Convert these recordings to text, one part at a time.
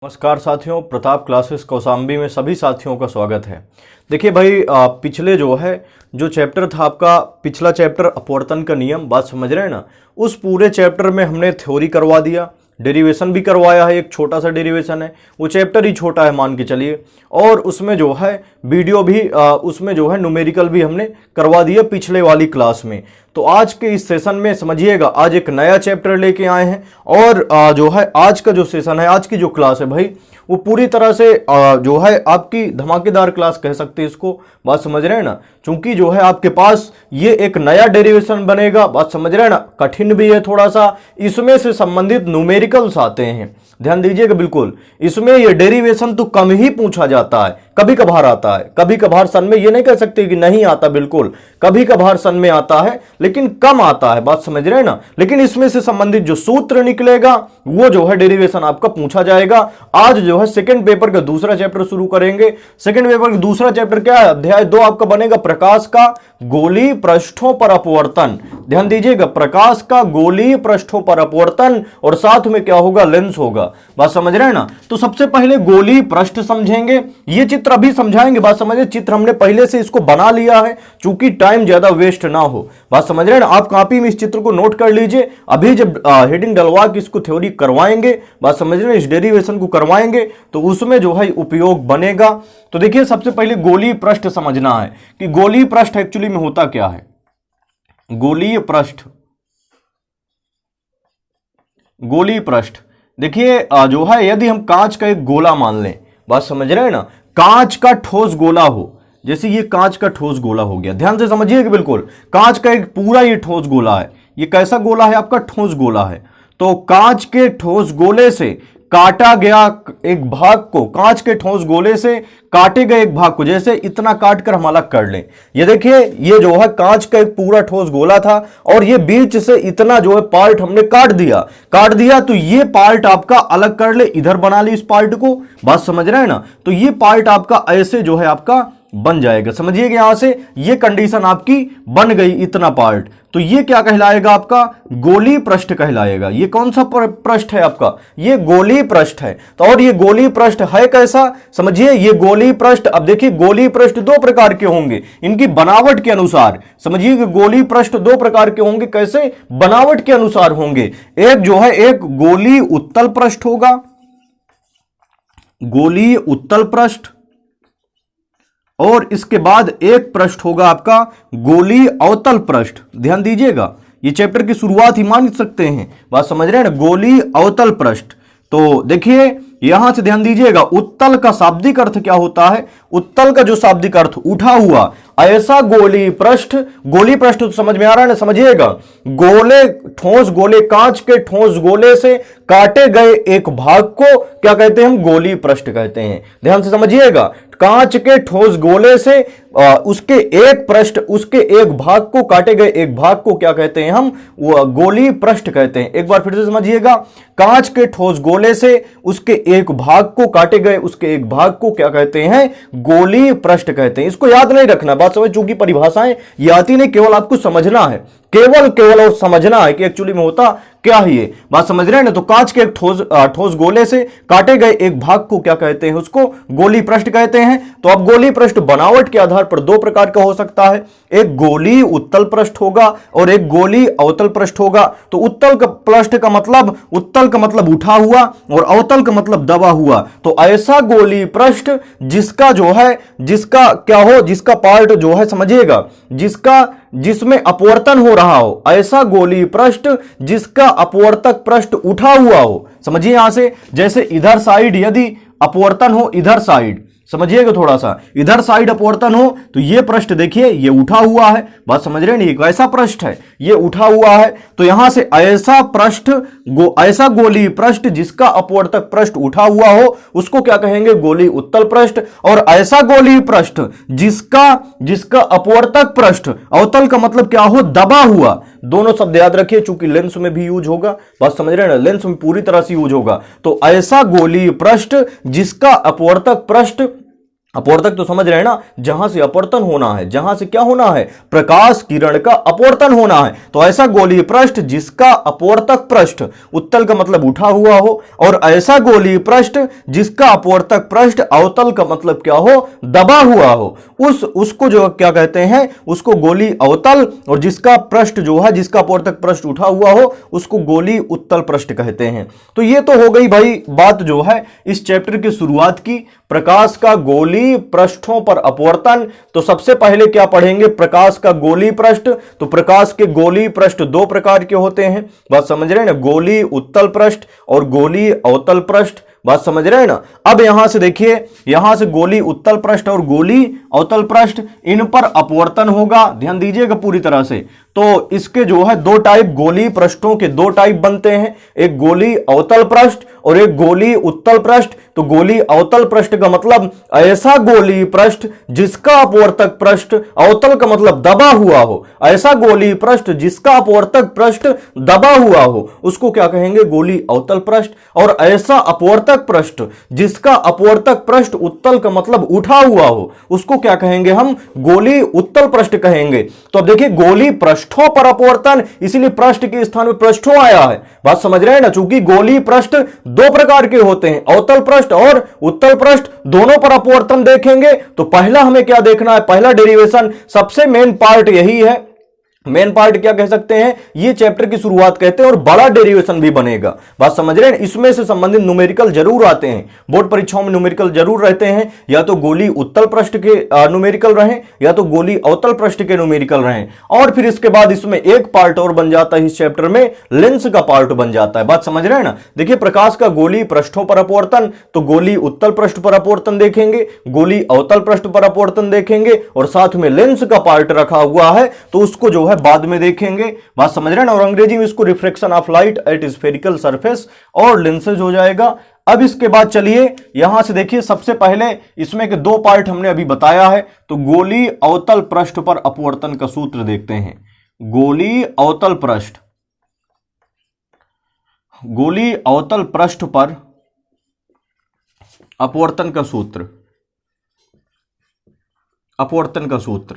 नमस्कार साथियों, प्रताप क्लासेस कौसाम्बी में सभी साथियों का स्वागत है। देखिए भाई, पिछले जो चैप्टर था आपका, पिछला चैप्टर अपवर्तन का नियम, बात समझ रहे हैं ना। उस पूरे चैप्टर में हमने थ्योरी करवा दिया, डेरिवेशन भी करवाया है, एक छोटा सा डेरिवेशन है, वो चैप्टर ही छोटा है मान के चलिए। और उसमें वीडियो भी, उसमें न्यूमेरिकल भी हमने करवा दिया पिछले वाली क्लास में। तो आज के इस सेशन में समझिएगा, आज एक नया चैप्टर लेके आए हैं। और आज का जो सेशन है, आज की जो क्लास है भाई, वो पूरी तरह से आपकी धमाकेदार क्लास कह सकते हैं इसको, बात समझ रहे हैं ना। चूंकि आपके पास ये एक नया डेरिवेशन बनेगा, बात समझ रहे हैं ना, कठिन भी है थोड़ा सा, इसमें से संबंधित न्यूमेरिकल्स आते हैं, ध्यान दीजिएगा बिल्कुल। इसमें ये डेरिवेशन तो कम ही पूछा जाता है, कभी कभार आता है, कभी कभार सन में, ये नहीं कह सकते कि नहीं आता, बिल्कुल कभी कभार सन में आता है, लेकिन कम आता है, बात समझ रहे हैं ना। लेकिन इसमें से संबंधित जो सूत्र निकलेगा वो डेरिवेशन आपका पूछा जाएगा। आज सेकंड पेपर का दूसरा चैप्टर शुरू करेंगे। सेकंड पेपर का दूसरा चैप्टर क्या है? अध्याय 2 आपका बनेगा प्रकाश का गोलीय पृष्ठों पर अपवर्तन। ध्यान दीजिएगा, प्रकाश का गोलीय पृष्ठों पर अपवर्तन, और साथ में क्या होगा? लेंस होगा, बात समझ रहे हैं ना। तो सबसे पहले गोलीय पृष्ठ समझेंगे, ये चित्र अभी समझाएंगे, बात समझिए। चित्र हमने पहले से इसको बना लिया है, चूंकि टाइम ज्यादा वेस्ट ना हो, बात समझ रहे हैं ना। आप कॉपी में इस चित्र को नोट कर लीजिए, अभी जब हेडिंग डलवा के इसको थ्योरी करवाएंगे, बात समझ रहे हैं, इस डेरिवेशन को करवाएंगे तो उसमें उपयोग बनेगा। तो देखिए, सबसे पहले गोलीय पृष्ठ समझना है कि गोलीय पृष्ठ एक्चुअली में होता क्या है। गोलीय पृष्ठ, गोलीय पृष्ठ देखिए यदि हम कांच का एक गोला मान लें, बात समझ रहे हैं ना, कांच का ठोस गोला हो, जैसे ये कांच का ठोस गोला हो गया, ध्यान से समझिएगा बिल्कुल। कांच का एक पूरा ये ठोस गोला है, ये कैसा गोला है? आपका ठोस गोला है। तो कांच के ठोस गोले से काटा गया एक भाग को, कांच के ठोस गोले से काटे गए एक भाग को, जैसे इतना काट कर हम अलग कर लें। ये देखिए, ये कांच का एक पूरा ठोस गोला था, और ये बीच से इतना पार्ट हमने काट दिया। तो ये पार्ट आपका अलग कर ले, इधर बना ली इस पार्ट को, बात समझ रहे हैं ना। तो ये पार्ट आपका ऐसे आपका बन जाएगा, समझिएगा। यहां से ये कंडीशन आपकी बन गई, इतना पार्ट। तो ये क्या कहलाएगा? आपका गोलीय पृष्ठ कहलाएगा। ये कौन सा पृष्ठ है आपका? ये गोलीय पृष्ठ है। तो और ये गोलीय पृष्ठ है कैसा? समझिए, ये गोलीय पृष्ठ, अब देखिए गोलीय पृष्ठ दो प्रकार के होंगे इनकी बनावट के अनुसार। समझिए कि गोलीय पृष्ठ दो प्रकार के होंगे, कैसे? बनावट के अनुसार होंगे। एक एक गोलीय उत्तल पृष्ठ होगा, गोलीय उत्तल पृष्ठ, और इसके बाद एक पृष्ठ होगा आपका गोलीय अवतल पृष्ठ। ध्यान दीजिएगा, ये चैप्टर की शुरुआत ही मान सकते हैं, बात समझ रहे हैं ना, गोलीय अवतल पृष्ठ। तो देखिए यहां से ध्यान दीजिएगा, उत्तल का शाब्दिक अर्थ क्या होता है? उत्तल का जो शाब्दिक अर्थ, उठा हुआ, ऐसा गोलीय पृष्ठ। गोलीय पृष्ठ तो समझ में आ रहा है ना, समझिएगा। गोले, ठोस गोले, कांच के ठोस गोले से काटे गए एक भाग को क्या कहते हैं? हम गोलीय पृष्ठ कहते हैं। ध्यान से समझिएगा, कांच के ठोस गोले से उसके एक पृष्ठ, उसके एक भाग को, काटे गए एक भाग को क्या कहते हैं? हम गोलीय पृष्ठ कहते हैं। एक बार फिर से समझिएगा, कांच के ठोस गोले से उसके एक भाग को, काटे गए उसके एक भाग को क्या कहते हैं? गोलीय पृष्ठ कहते हैं। इसको याद नहीं रखना, बात समझ, चूंकि परिभाषाएं ये आती नहीं, केवल आपको समझना है, केवल और समझना है कि एक्चुअली में होता क्या है ये, बात समझ रहे हैं ना। तो कांच के एक ठोस गोले से काटे गए एक भाग को क्या कहते हैं? उसको गोलीय पृष्ठ कहते हैं। तो अब गोलीय पृष्ठ बनावट के आधार पर दो प्रकार का हो सकता है, एक गोलीय उत्तल पृष्ठ होगा और एक गोलीय अवतल पृष्ठ होगा। तो उत्तल का पृष्ठ का मतलब, उत्तल का मतलब उठा हुआ, और अवतल का मतलब दबा हुआ। तो ऐसा गोलीय पृष्ठ जिसका जिसका क्या हो, जिसका पार्ट समझिएगा, जिसमें अपवर्तन हो रहा हो, ऐसा गोलीय पृष्ठ जिसका अपवर्तक पृष्ठ उठा हुआ हो। समझिए यहां से, जैसे इधर साइड यदि अपवर्तन हो, इधर साइड समझिएगा, थोड़ा सा इधर साइड अपवर्तन हो, तो ये पृष्ठ देखिए ये उठा हुआ है, बात समझ रहे हैं, ये कैसा पृष्ठ है? ये उठा हुआ है। तो यहां से ऐसा पृष्ठ, ऐसा गोलीय पृष्ठ जिसका अपवर्तक पृष्ठ उठा हुआ हो, उसको क्या कहेंगे? गोलीय उत्तल पृष्ठ। और ऐसा गोलीय पृष्ठ जिसका अपवर्तक पृष्ठ, अवतल का मतलब क्या हो? दबा हुआ। दोनों शब्द याद रखिए, चूंकि लेंस में भी यूज होगा, बात समझ रहे हैं ना, लेंस में पूरी तरह से यूज होगा। तो ऐसा गोलीय पृष्ठ जिसका अपवर्तक पृष्ठ अपवर्तक तो समझ रहे हैं ना, जहां से अपवर्तन होना है, जहां से क्या होना है, प्रकाश किरण का अपवर्तन होना है। तो ऐसा गोलीय पृष्ठ जिसका अपवर्तक पृष्ठ, उत्तल का मतलब उठा हुआ हो, और ऐसा गोलीय पृष्ठ जिसका अपवर्तक पृष्ठ अवतल का मतलब क्या हो, दबा हुआ हो, उसको जो क्या कहते हैं, उसको गोलीय अवतल, और जिसका पृष्ठ जो है, जिसका अपवर्तक पृष्ठ उठा हुआ हो, उसको गोलीय उत्तल पृष्ठ कहते हैं। तो ये तो हो गई भाई बात जो है इस चैप्टर की शुरुआत की, प्रकाश का गोलीय पृष्ठों पर अपवर्तन। तो सबसे पहले क्या पढ़ेंगे, प्रकाश का गोलीय पृष्ठ। तो प्रकाश के गोलीय पृष्ठ दो प्रकार के होते हैं, बात समझ रहे हैं ना, गोलीय उत्तल पृष्ठ और गोलीय अवतल पृष्ठ, बात समझ रहे हैं ना। अब यहां से देखिए, यहां से गोलीय उत्तल पृष्ठ और गोलीय अवतल पृष्ठ, इन पर अपवर्तन होगा, ध्यान दीजिएगा पूरी तरह से। तो इसके जो है दो टाइप, गोलीय पृष्ठों के दो टाइप बनते हैं, एक गोलीय अवतल पृष्ठ और एक गोलीय उत्तल पृष्ठ। तो गोलीय अवतल पृष्ठ का मतलब ऐसा गोलीय पृष्ठ जिसका अपवर्तक पृष्ठ, अवतल का मतलब दबा हुआ हो, ऐसा गोलीय पृष्ठ जिसका अपवर्तक पृष्ठ दबा हुआ हो, उसको क्या कहेंगे, गोलीय अवतल पृष्ठ। और ऐसा अपवर्तक पृष्ठ जिसका अपवर्तक पृष्ठ उत्तल का मतलब उठा हुआ हो, उसको क्या कहेंगे, हम गोलीय उत्तल पृष्ठ कहेंगे। तो अब देखिए, गोलीय पृष्ठों पर अपवर्तन, इसीलिए पृष्ठ के स्थान में पृष्ठों आया है, बात समझ रहे हैं ना। चूंकि गोलीय पृष्ठ दो प्रकार के होते हैं, अवतल पृष्ठ और उत्तल पृष्ठ, दोनों पर अपवर्तन देखेंगे। तो पहला हमें क्या देखना है, पहला डेरिवेशन, सबसे मेन पार्ट यही है, मेन पार्ट क्या कह सकते हैं, ये चैप्टर की शुरुआत कहते हैं, और बड़ा डेरिवेशन भी बनेगा, बात समझ रहे हैं। इसमें से संबंधित न्यूमेरिकल जरूर आते हैं, बोर्ड परीक्षाओं में न्यूमेरिकल जरूर रहते हैं, या तो गोलीय उत्तल पृष्ठ के न्यूमेरिकल रहे, या तो गोलीय अवतल पृष्ठ के न्यूमेरिकल रहे। और फिर इसके बाद इसमें एक पार्ट और बन जाता है इस चैप्टर में, लेंस का पार्ट बन जाता है, बात समझ रहे हैं ना। देखिए, प्रकाश का गोलीय पृष्ठों पर अपवर्तन, तो गोलीय उत्तल पृष्ठ पर अपवर्तन देखेंगे, गोलीय अवतल पृष्ठ पर अपवर्तन देखेंगे, और साथ में लेंस का पार्ट रखा हुआ है, तो उसको जो है बाद में देखेंगे, बात समझ रहे हैं ना। और अंग्रेजी में इसको reflection of light at spherical surface और लेंसेज हो जाएगा। अब इसके बाद चलिए यहां से देखिए, सबसे पहले इसमें के दो पार्ट हमने अभी बताया है। तो गोलीय अवतल पृष्ठ पर अपवर्तन का सूत्र देखते हैं। गोलीय अवतल पृष्ठ, गोलीय अवतल पृष्ठ पर अपवर्तन का सूत्र, अपवर्तन का सूत्र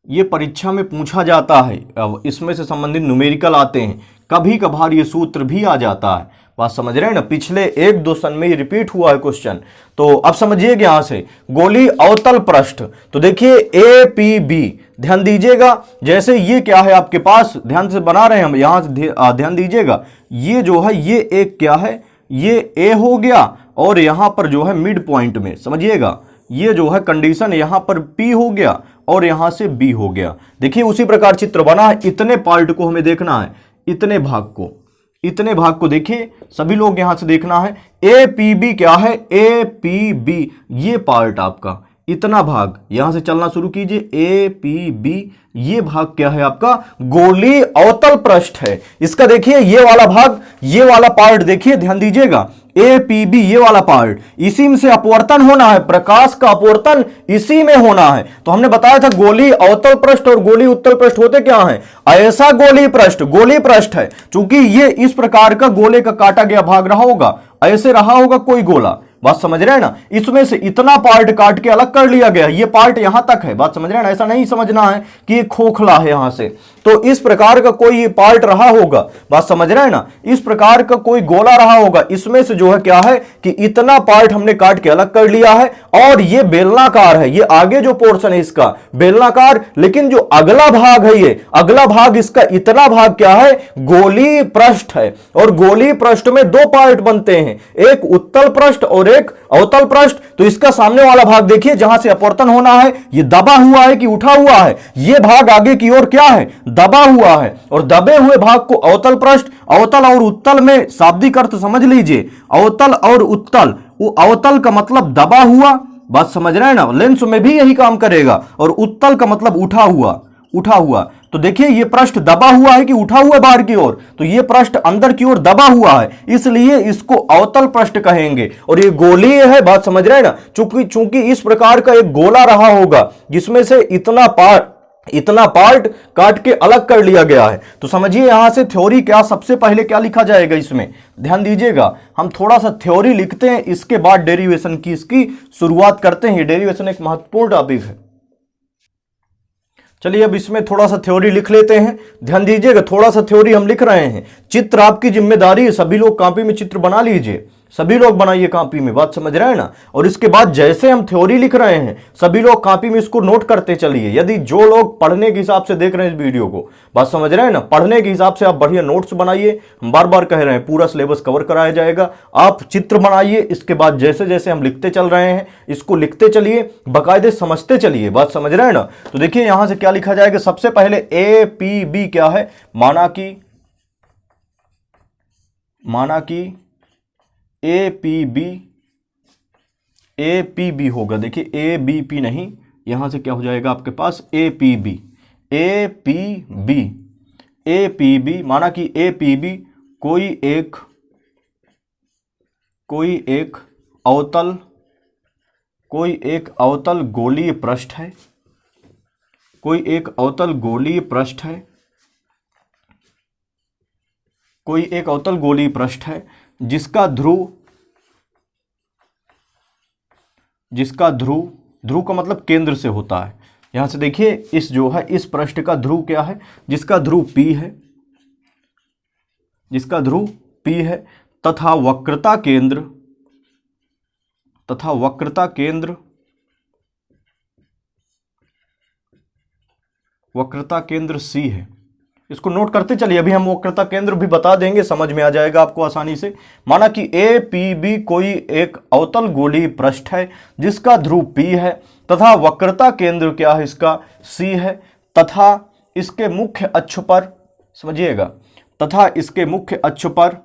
ये परीक्षा में पूछा जाता है। अब इसमें से संबंधित न्यूमेरिकल आते हैं, कभी कभार ये सूत्र भी आ जाता है, बात समझ रहे हैं ना। पिछले एक दो सन में ये रिपीट हुआ है क्वेश्चन। तो अब समझिएगा यहां से गोलीय अवतल पृष्ठ, तो देखिए APB, ध्यान दीजिएगा, जैसे ये क्या है आपके पास, ध्यान से बना रहे हैं हम, यहां से ध्यान दीजिएगा, ये जो है ये एक क्या है, ये A हो गया, और यहां पर जो है मिड पॉइंट में समझिएगा, ये जो है कंडीशन, यहां पर P हो गया और यहां से B हो गया। देखिए उसी प्रकार चित्र बना है, इतने पार्ट को हमें देखना है, इतने भाग को, इतने भाग को देखिए, सभी लोग यहां से देखना है। APB क्या है, APB ये पार्ट आपका, इतना भाग यहां से चलना शुरू कीजिए, APB ये भाग क्या है आपका, गोलीय अवतल पृष्ठ है। इसका देखिए ये वाला भाग, ये वाला पार्ट देखिए, ध्यान दीजिएगा, APB ये वाला पार्ट, इसी में से अपवर्तन होना है, प्रकाश का अपवर्तन इसी में होना है। तो हमने बताया था गोलीय अवतल पृष्ठ और गोलीय उत्तल पृष्ठ होते क्या हैं, ऐसा गोलीय पृष्ठ, गोलीय पृष्ठ है, चूंकि ये इस प्रकार का गोले का काटा गया भाग रहा होगा, ऐसे रहा होगा कोई गोला, बात समझ रहे हैं ना। इसमें से इतना पार्ट काट के अलग कर लिया गया, ये पार्ट यहां तक है, बात समझ रहे हैं ना। ऐसा नहीं समझना है कि ये खोखला है यहां से, तो इस प्रकार का कोई ये पार्ट रहा होगा, बात समझ रहे हैं ना, इस प्रकार का कोई गोला रहा होगा, इसमें से जो है क्या है कि इतना पार्ट हमने काट के अलग कर लिया है, और ये बेलनाकार है, ये आगे जो पोर्शन है इसका बेलनाकार, लेकिन जो अगला भाग है, ये अगला भाग, इसका इतना भाग क्या है, गोलीय पृष्ठ है। और गोलीय पृष्ठ में दो पार्ट बनते हैं, एक उत्तल पृष्ठ और एक अवतल पृष्ठ। तो इसका सामने वाला भाग देखिए, जहां से अपवर्तन होना है, ये दबा हुआ है कि उठा हुआ है, ये भाग आगे की ओर क्या है, दबा हुआ है, और दबे हुए भाग को अवतल पृष्ठ, अवतल और उत्तल में शाब्दिक अर्थ समझ लीजिए, अवतल और उत्तल, वो अवतल का मतलब दबा हुआ, बात समझ रहे हैं ना, लेंस में भी यही काम करेगा, और उत्तल का मतलब उठा हुआ, उठा हुआ। तो देखिए ये पृष्ठ दबा हुआ है कि उठा हुआ है बाहर की ओर, तो ये पृष्ठ अंदर की ओर दबा हुआ है, इसलिए इसको अवतल पृष्ठ कहेंगे। और ये गोलीय है, बात समझ रहे हैं ना, चूंकि इस प्रकार का एक गोला रहा होगा जिसमें से इतना पार्ट इतना पार्ट काट के अलग कर लिया गया है। तो समझिए यहां से थ्योरी क्या, सबसे पहले क्या लिखा जाएगा इसमें, ध्यान दीजिएगा, हम थोड़ा सा थ्योरी लिखते हैं, इसके बाद डेरिवेशन की इसकी शुरुआत करते हैं। डेरिवेशन एक महत्वपूर्ण टॉपिक है। चलिए अब इसमें थोड़ा सा थ्योरी लिख लेते हैं। ध्यान दीजिएगा, थोड़ा सा थ्योरी हम लिख रहे हैं। चित्र आपकी जिम्मेदारी है, सभी लोग कॉपी में चित्र बना लीजिए, सभी लोग बनाइए कॉपी में, बात समझ रहे हैं ना। और इसके बाद जैसे हम थ्योरी लिख रहे हैं, सभी लोग कॉपी में इसको नोट करते चलिए। यदि जो लोग पढ़ने के हिसाब से देख रहे हैं इस वीडियो को, बात समझ रहे हैं ना, पढ़ने के हिसाब से आप बढ़िया नोट्स बनाइए। हम बार बार कह रहे हैं पूरा सिलेबस कवर कराया जाएगा। आप चित्र बनाइए, इसके बाद जैसे जैसे हम लिखते चल रहे हैं इसको लिखते चलिए, बाकायदे समझते चलिए, बात समझ रहे हैं ना। तो देखिए यहां से क्या लिखा जाएगा, सबसे पहले APB क्या है, माना कि APB होगा। देखिए ABP नहीं, यहां से क्या हो जाएगा आपके पास APB माना कि APB कोई एक अवतल गोलीय पृष्ठ है, कोई एक अवतल गोलीय पृष्ठ है जिसका ध्रुव का मतलब केंद्र से होता है। यहां से देखिए इस जो है इस पृष्ठ का ध्रुव क्या है, जिसका ध्रुव P है, तथा वक्रता केंद्र C है। इसको नोट करते चलिए, अभी हम वक्रता केंद्र भी बता देंगे, समझ में आ जाएगा आपको आसानी से। माना कि APB कोई एक अवतल गोलीय पृष्ठ है जिसका ध्रुव P है, तथा वक्रता केंद्र क्या है इसका C है, तथा इसके मुख्य अक्ष पर, समझिएगा, तथा इसके मुख्य अक्ष पर,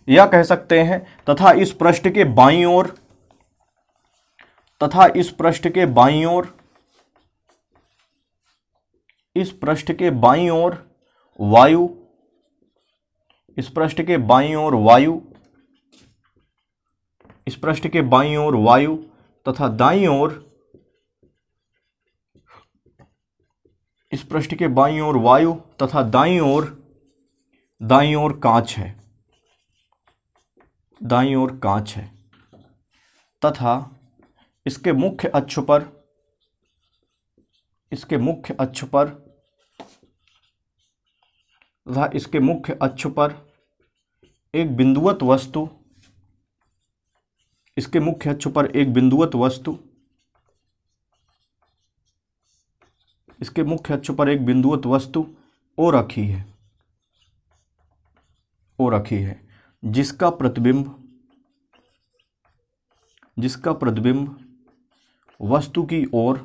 या कह सकते हैं तथा इस पृष्ठ के बाईं ओर, इस पृष्ठ के बाईं ओर वायु तथा दाईं ओर, इस पृष्ठ के बाईं ओर वायु तथा दाईं ओर कांच है, तथा इसके मुख्य अक्ष पर एक बिंदुवत वस्तु ओ रखी है जिसका प्रतिबिंब वस्तु की ओर,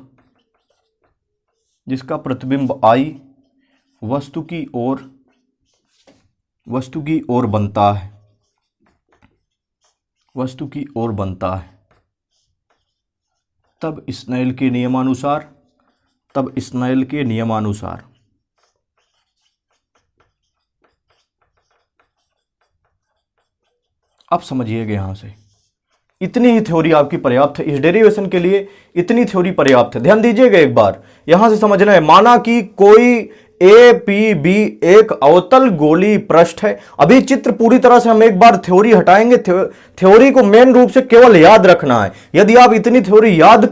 जिसका प्रतिबिंब I वस्तु की ओर बनता है, तब स्नेल के नियमानुसार अब समझिएगा। यहां से इतनी ही थ्योरी आपकी पर्याप्त है इस डेरिवेशन के लिए, इतनी थ्योरी पर्याप्त है। ध्यान दीजिएगा एक बार, यहां से समझना है, माना कि कोई APB एक अवतल गोलीय पृष्ठ है। अभी चित्र पूरी तरह से हम एक बार थ्योरी हटाएंगे, थ्योरी को मेन रूप से केवल याद रखना है। यदि आप इतनी थ्योरी याद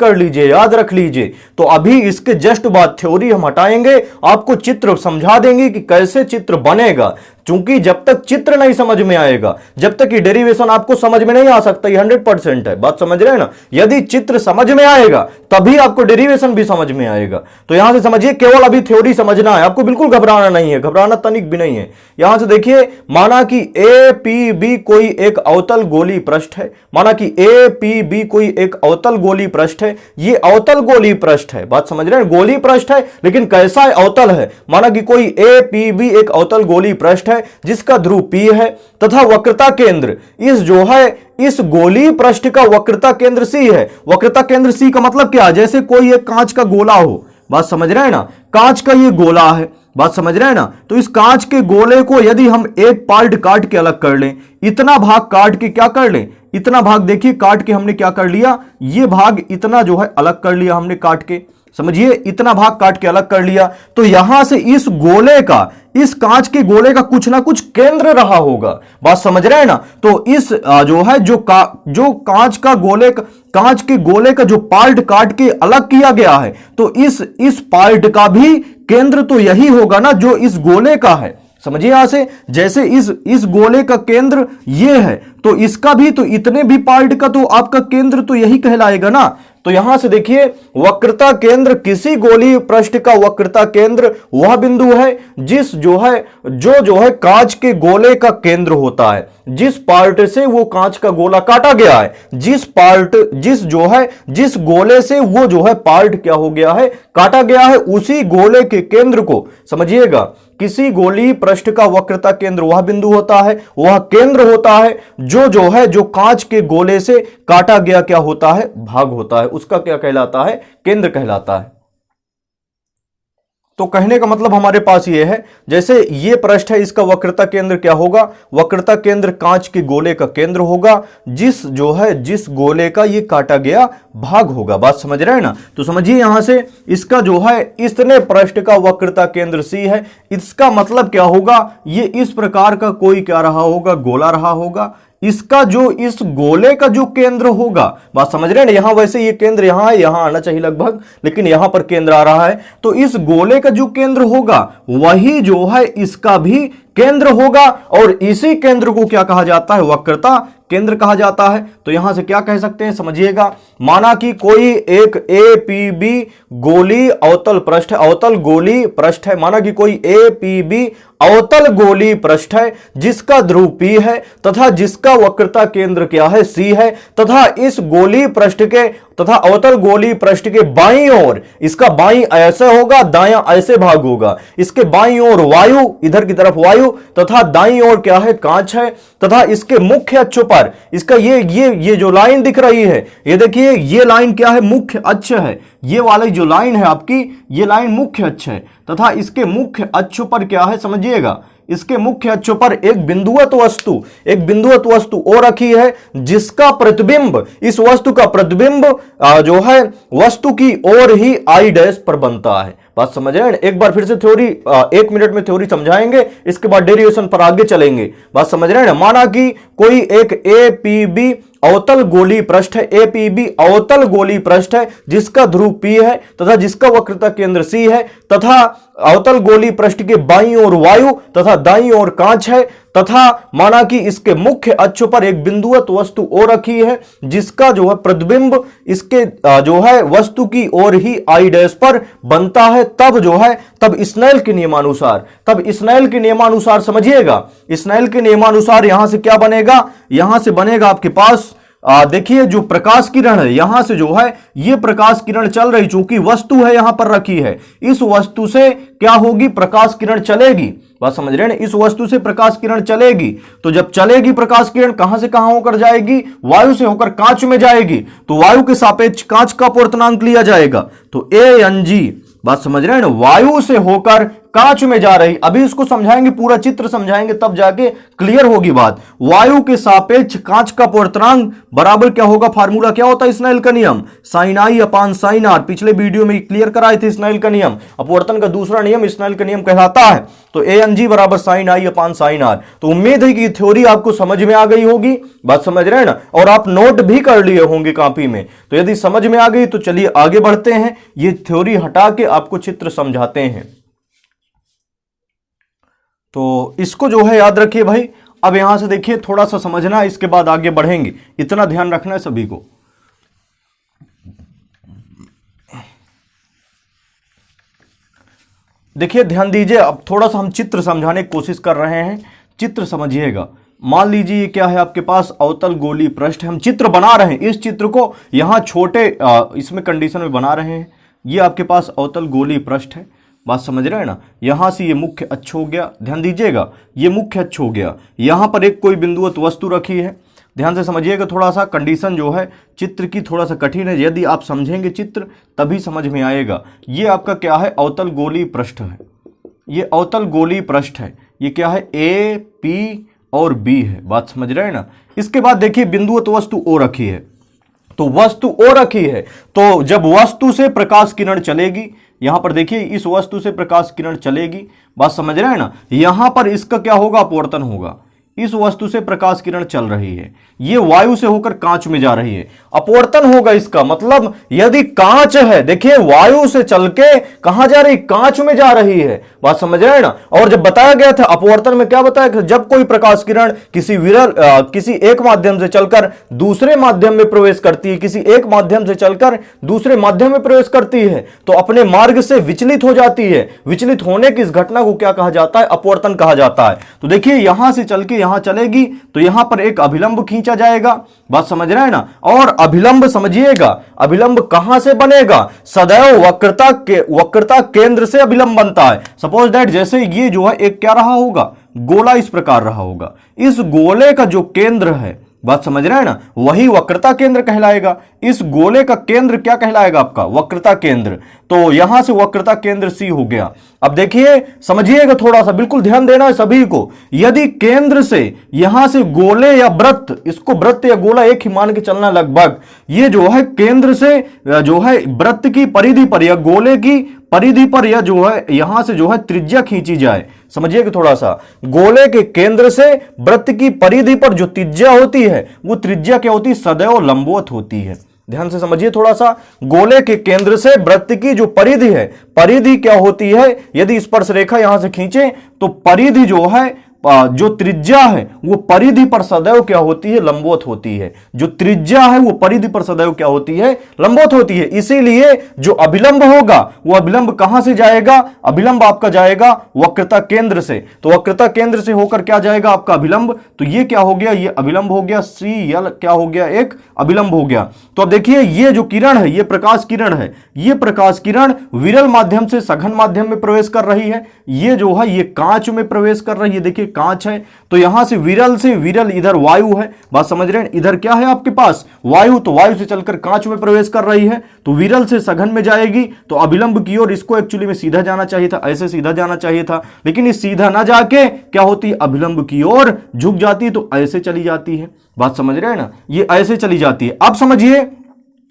रख लीजिए तो अभी इसके जस्ट बाद थ्योरी हम हटाएंगे, आपको चित्र समझा देंगे कि कैसे चित्र बनेगा। चूंकि जब तक चित्र नहीं समझ में आएगा, जब तक ये डेरिवेशन आपको समझ में नहीं आ सकता, ये 100% है, बात समझ रहे हैं ना। यदि चित्र समझ में आएगा तभी आपको डेरिवेशन भी समझ में आएगा। तो यहां से समझिए, केवल अभी थ्योरी समझना है, आपको बिल्कुल घबराना नहीं है, घबराना तनिक भी नहीं है। यहां से देखिए, माना कि APB कोई एक अवतल गोलीय पृष्ठ है, माना कि APB कोई एक अवतल गोलीय पृष्ठ है, ये अवतल गोलीय पृष्ठ है, बात समझ रहे हैं, गोलीय पृष्ठ है, लेकिन कैसा है, अवतल है। माना कि कोई APB एक अवतल गोलीय पृष्ठ है जिसका ध्रुव P है, तथा वक्रता केंद्र इस जो है इस गोलीय पृष्ठ का वक्रता केंद्र C है। वक्रता केंद्र C का मतलब क्या है, जैसे कोई एक कांच का गोला हो, बात समझ रहे हैं ना, कांच का ये गोला है, बात समझ रहे हैं ना। तो इस कांच के गोले को यदि हम एक पार्ट काट के अलग कर लें, इतना भाग काट के क्या कर लें, इतना भाग देखिए काट के हमने क्या कर लिया, ये भाग इतना जो है अलग कर लिया हमने काट के, समझिए, इतना भाग काट के अलग कर लिया, तो यहां से इस गोले का, इस कांच के गोले का कुछ ना कुछ केंद्र रहा होगा। बात समझ रहे हैं ना? तो इस जो है जो कांच का गोले, कांच के गोले का जो पार्ट काट के अलग किया गया है, तो इस पार्ट का भी केंद्र तो यही होगा ना जो इस गोले का है। समझिए यहां से, जैसे इस गोले का केंद्र ये है, तो इसका भी, तो इतने भी पार्ट का तो आपका केंद्र तो यही कहलाएगा ना। तो यहां से देखिए, वक्रता केंद्र, किसी गोलीय पृष्ठ का वक्रता केंद्र वह बिंदु है जिस जो है कांच के गोले का केंद्र होता है, जिस पार्ट से वो कांच का गोला काटा गया है, जिस गोले से वो जो है पार्ट क्या हो गया है, काटा गया है, उसी गोले के केंद्र को, समझिएगा, किसी गोलीय पृष्ठ का वक्रता केंद्र वह बिंदु होता है, वह केंद्र होता है जो कांच के गोले से काटा गया क्या होता है, भाग होता है, उसका क्या कहलाता है, केंद्र कहलाता है। तो कहने का मतलब हमारे पास यह है, जैसे ये पृष्ठ है, इसका वक्रता केंद्र क्या होगा, वक्रता केंद्र कांच के गोले का केंद्र होगा, जिस गोले का ये काटा गया भाग होगा। बात समझ रहे हैं ना? तो समझिए यहां से, इसका जो है इतने पृष्ठ का वक्रता केंद्र C है, इसका मतलब क्या होगा, ये इस प्रकार का कोई क्या रहा होगा, गोला रहा होगा। इसका जो इस गोले का जो केंद्र होगा, बात समझ रहे हैं ना, यहां वैसे ये केंद्र यहां है, यहां आना चाहिए लगभग, लेकिन यहां पर केंद्र आ रहा है, तो इस गोले का जो केंद्र होगा वही जो है इसका भी केंद्र होगा, और इसी केंद्र को क्या कहा जाता है, वक्रता केंद्र कहा जाता है। तो यहां से क्या कह सकते हैं, समझिएगा, माना कि कोई एक APB गोली अवतल पृष्ठ, अवतल गोली पृष्ठ है, माना कि कोई APB अवतल गोली पृष्ठ है जिसका ध्रुव P है तथा जिसका वक्रता केंद्र क्या है, C है, तथा इस गोली पृष्ठ के तथा अवतल गोली पृष्ठ के बाईं ओर, इसका बाईं ऐसे होगा, दायां ऐसे भाग होगा, इसके बाईं ओर वायु, इधर की तरफ वायु, तथा दाईं ओर क्या है, कांच है, तथा इसके मुख्य अक्षों पर इसका ये जो लाइन दिख रही है, ये देखिए, ये लाइन क्या है, मुख्य अक्ष है, ये वाली जो लाइन है आपकी, ये लाइन मुख्य अक्ष है, तथा इसके मुख्य अक्षों पर क्या है, समझिएगा, इसके मुख्य अक्षों पर एक बिंदुवत वस्तु और रखी है, जिसका प्रतिबिंब, इस वस्तु का प्रतिबिंब जो है वस्तु की ओर ही आई डैश पर बनता है। बात समझ रहे हैं? एक बार फिर से थ्योरी, 1 मिनट में थ्योरी समझाएंगे, इसके बाद डेरिवेशन पर आगे चलेंगे। बात समझ रहे हैं ना? माना कि कोई एक APB अवतल गोली पृष्ठ है, APB अवतल गोली पृष्ठ है जिसका ध्रुव P है तथा जिसका वक्रता केंद्र C है, तथा अवतल गोली पृष्ठ के बाईं ओर वायु तथा दाईं ओर कांच है, तथा माना कि इसके मुख्य अक्षों पर एक बिंदुवत वस्तु और रखी है जिसका जो है प्रतिबिंब इसके जो है वस्तु की ओर ही आई डैश पर बनता है, तब स्नेल के नियमानुसार, समझिएगा, स्नेल के नियमानुसार यहां से क्या बनेगा, यहां से बनेगा आपके पास, देखिए, जो प्रकाश किरण है, यहां से जो है ये प्रकाश किरण चल रही, चूंकि वस्तु है यहां पर रखी है, इस वस्तु से क्या होगी, प्रकाश किरण चलेगी। बात समझ रहे हैं? इस वस्तु से प्रकाश किरण चलेगी, तो जब चलेगी प्रकाश किरण कहां से कहां होकर जाएगी, वायु से होकर कांच में जाएगी, तो वायु के सापेक्ष कांच का अपवर्तनांक लिया जाएगा, तो ANG, बात समझ रहे हैं ना, वायु से होकर कांच में जा रही, अभी इसको समझाएंगे, पूरा चित्र समझाएंगे, तब जाके क्लियर होगी बात। वायु के सापेक्ष कांच का अपवर्तनांक बराबर क्या होगा, फार्मूला क्या होता है स्नेल का नियम, sin I upon sin R, पिछले वीडियो में क्लियर कराए थे स्नेल का नियम, अपवर्तन का दूसरा नियम स्नेल का नियम कहलाता है। तो ANG बराबर sin I upon sin R। तो उम्मीद है कि थ्योरी आपको समझ में आ गई होगी, बात समझ रहे हैं ना, और आप नोट भी कर लिए होंगे कॉपी में। तो यदि समझ में आ गई तो चलिए आगे बढ़ते हैं, ये थ्योरी हटा के आपको चित्र समझाते हैं। तो इसको जो है याद रखिए भाई। अब यहां से देखिए, थोड़ा सा समझना, इसके बाद आगे बढ़ेंगे, इतना ध्यान रखना है सभी को। देखिए ध्यान दीजिए, अब थोड़ा सा हम चित्र समझाने की कोशिश कर रहे हैं, चित्र समझिएगा। मान लीजिए क्या है आपके पास, अवतल गोली पृष्ठ, हम चित्र बना रहे हैं, इस चित्र को यहां छोटे इसमें कंडीशन में बना रहे हैं। ये आपके पास अवतल गोली पृष्ठ है, बात समझ रहे हैं ना, यहां से ये मुख्य अक्ष हो गया, ध्यान दीजिएगा, ये मुख्य अक्ष हो गया, यहां पर एक कोई बिंदुवत वस्तु रखी है, ध्यान से समझिएगा। थोड़ा सा कंडीशन जो है चित्र की थोड़ा सा कठिन है, यदि आप समझेंगे चित्र तभी समझ में आएगा। ये आपका क्या है, अवतल गोली पृष्ठ है, ये अवतल गोली पृष्ठ है, ये क्या है, A, P और B है, बात समझ रहे हैं ना। इसके बाद देखिए बिंदुवत वस्तु O रखी है, तो तो वस्तु ओ रखी है, तो जब वस्तु से प्रकाश किरण चलेगी, यहां पर देखिए इस वस्तु से प्रकाश किरण चलेगी, बात समझ रहे हैं ना, यहां पर इसका क्या होगा, अपवर्तन होगा। इस वस्तु से प्रकाश किरण चल रही है, ये वायु से होकर कांच में जा रही है, अपवर्तन होगा इसका मतलब यदि कांच है, देखिए वायु से चल के कहां जा रही, कांच में जा रही है, बात समझ रहे हैं ना। और जब बताया गया था अपवर्तन में क्या बताया कि जब कोई प्रकाश किरण किसी एक माध्यम से चलकर दूसरे माध्यम में प्रवेश करती है, किसी एक माध्यम से चलकर दूसरे माध्यम में प्रवेश करती है, तो अपने मार्ग से विचलित हो जाती है। विचलित होने की इस घटना को क्या कहा जाता है, अपवर्तन कहा जाता है। तो देखिए यहां से चल के यहां चलेगी, तो यहां पर एक अभिलंब खींचा जाएगा, बात समझ रहे हैं ना। और अभिलंब समझिएगा, अभिलंब कहां से बनेगा, सदैव वक्रता केंद्र से अभिलंब बनता है। सपोज दैट जैसे ये जो है एक क्या रहा होगा, गोला इस प्रकार रहा होगा, इस गोले का जो केंद्र है, बात समझ रहे हैं ना, वही वक्रता केंद्र कहलाएगा। इस गोले का केंद्र क्या कहलाएगा, आपका वक्रता केंद्र। तो यहां से वक्रता केंद्र सी हो गया। अब देखिए समझिएगा थोड़ा सा, बिल्कुल ध्यान देना है सभी को। यदि केंद्र से यहां से गोले या वृत्त, इसको वृत्त या गोला एक ही मान के चलना लगभग, ये जो है केंद्र से जो है वृत्त की परिधि पर या गोले की परिधि पर या जो है यहां से जो है त्रिज्या खींची जाए, समझिए कि थोड़ा सा गोले के केंद्र से वृत्त की परिधि पर जो त्रिज्या होती है, वो त्रिज्या क्या होती है, सदैव लंबवत होती है। ध्यान से समझिए थोड़ा सा, गोले के केंद्र से वृत्त की जो परिधि है, परिधि क्या होती है, यदि स्पर्श रेखा यहां से खींचे तो परिधि जो है, जो त्रिज्या है वो परिधि पर सदैव क्या होती है, लंबवत होती है। जो त्रिज्या है वो परिधि पर सदैव क्या होती है, लंबवत होती है। इसीलिए जो अभिलंब होगा वो अभिलंब कहां से जाएगा, अभिलंब आपका जाएगा वक्रता केंद्र से। तो वक्रता केंद्र से होकर क्या जाएगा आपका अभिलंब, तो ये क्या हो गया, ये अभिलंब हो गया, CL क्या हो गया, एक अभिलंब हो गया। तो अब देखिए ये जो किरण है, ये प्रकाश किरण है, ये प्रकाश किरण विरल माध्यम से सघन माध्यम में प्रवेश कर रही है। ये जो है ये कांच में प्रवेश कर रही है, देखिए कांच है, तो यहां से विरल इधर वायु है, बात समझ रहे हैं, इधर क्या है आपके पास वायु, तो वायु से चलकर कांच में प्रवेश कर रही है, तो विरल से सघन में जाएगी, तो अभिलंब की ओर इसको एक्चुअली में सीधा जाना चाहिए था, ऐसे सीधा जाना चाहिए था, लेकिन इस सीधा ना जाके क्या होती है, अभिलंब की ओर झुक जाती है, तो ऐसे चली जाती है, बात समझ रहे हैं ना, ये ऐसे चली जाती है। अब समझिए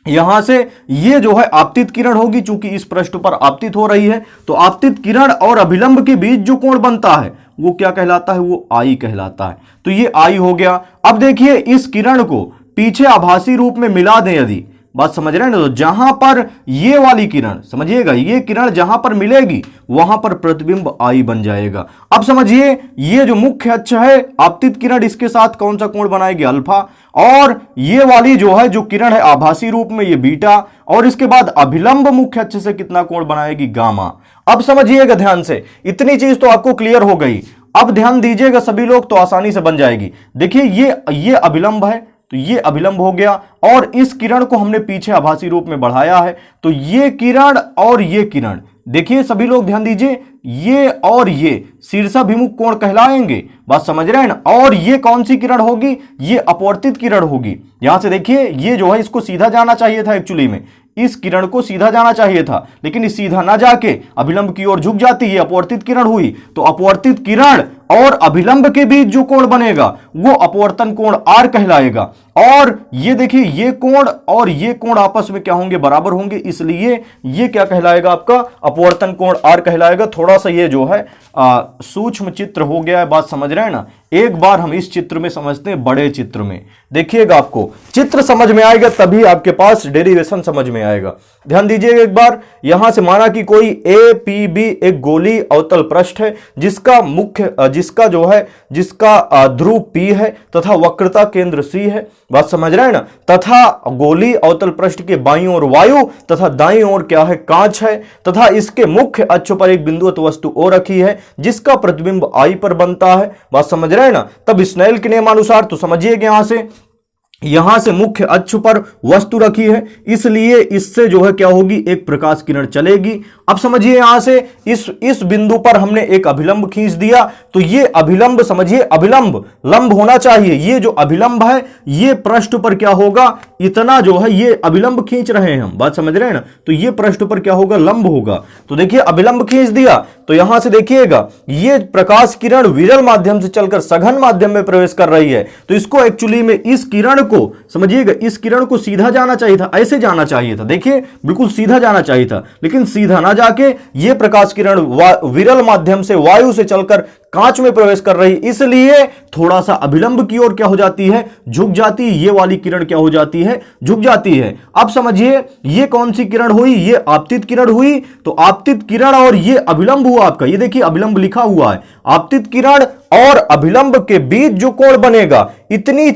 यहां से ये जो है आपतित किरण होगी, चूंकि इस पृष्ठ पर आपतित हो रही है, तो आपतित किरण और अभिलंब के बीच जो कोण बनता है वो क्या कहलाता है, वो आई कहलाता है। तो ये आई हो गया। अब देखिए इस किरण को पीछे आभासी रूप में मिला दें यदि, बात समझ रहे हैं ना, तो जहां पर ये वाली किरण, समझिएगा ये किरण जहां पर मिलेगी वहां पर प्रतिबिंब आई बन जाएगा। अब समझिए ये जो मुख्य अक्ष है आपतित किरण, इसके साथ कौन सा कोण बनाएगी, अल्फा, और ये वाली जो है जो किरण है आभासी रूप में ये बीटा, और इसके बाद अभिलंब मुख्य अक्ष से कितना कोण बनाएगी, गामा। अब समझिएगा ध्यान से, इतनी चीज तो आपको क्लियर हो गई। अब ध्यान दीजिएगा सभी लोग, तो आसानी से बन जाएगी। देखिए ये अभिलंब है, तो ये अभिलंब हो गया, और इस किरण को हमने पीछे आभासी रूप में बढ़ाया है, तो ये किरण और ये किरण, देखिए सभी लोग ध्यान दीजिए, ये और ये शीर्षाभिमुख कोण कहलाएंगे, बात समझ रहे हैं ना। और ये कौन सी किरण होगी, ये अपवर्तित किरण होगी। यहां से देखिए ये जो है इसको सीधा जाना चाहिए था, एक्चुअली में इस किरण को सीधा जाना चाहिए था, लेकिन इस सीधा ना जाके अभिलंब की ओर झुक जाती है, अपवर्तित किरण हुई। तो अपवर्तित किरण और अभिलंब के बीच जो कोण बनेगा वो अपवर्तन कोण R कहलाएगा। और ये देखिए ये कोण और ये कोण आपस में क्या होंगे, बराबर होंगे, इसलिए ये क्या कहलाएगा आपका, अपवर्तन कोण R कहलाएगा। थोड़ा सा ये जो है सूक्ष्म चित्र हो गया है, बात समझ रहे हैं ना। एक बार हम इस चित्र में समझते हैं, बड़े चित्र में देखिएगा, आपको चित्र समझ में आएगा तभी आपके पास डेरिवेशन समझ में आएगा। ध्यान दीजिएगा एक बार, यहां से माना कि कोई APB एक गोली अवतल पृष्ठ है, जिसका ध्रुव P है तथा वक्रता केंद्र C है, बात समझ रहे हैं ना। तथा गोली अवतल पृष्ठ के बाईं ओर वायु तथा दाईं ओर क्या है, कांच है, तथा इसके मुख्य अक्ष पर एक बिंदुवत वस्तु O रखी है जिसका प्रतिबिंब I पर बनता है, बात समझ रहे हैं ना। तब स्नेल के नियमानुसार तो समझिएगा यहां से मुख्य अक्ष पर वस्तु रखी है, इसलिए इससे जो है क्या होगी, एक प्रकाश किरण चलेगी। अब समझिए यहां से इस बिंदु पर हमने एक अभिलंब खींच दिया, तो ये अभिलंब समझिए, अभिलंब लंब होना चाहिए। ये जो अभिलंब है ये पृष्ठ पर क्या होगा, इतना जो है ये अभिलंब खींच रहे हैं हम, बात समझ रहे हैं ना, तो ये पृष्ठ पर क्या होगा, लंब होगा। तो देखिए अभिलंब खींच दिया, तो यहां से देखिएगा ये प्रकाश किरण विरल माध्यम से चलकर सघन माध्यम में प्रवेश कर रही है। तो इसको एक्चुअली में इस किरण को समझिएगा, इस किरण को सीधा जाना चाहिए था, ऐसे जाना चाहिए था, देखिए बिल्कुल सीधा जाना चाहिए था, लेकिन सीधा ना जाके ये प्रकाश किरण विरल माध्यम से वायु से चलकर कांच में प्रवेश कर रही, इसलिए थोड़ा सा अभिलंब की ओर क्या हो जाती है, झुक जाती है। ये वाली किरण क्या हो जाती है, झुक जाती है। अब समझिए ये कौन सी किरण हुई, ये आपतित किरण हुई। तो आपतित किरण और ये अभिलंब हुआ आपका, ये देखिए अभिलंब लिखा हुआ है। आपतित किरण और अभिलंब के बीच जो कोण बनेगा, इतनी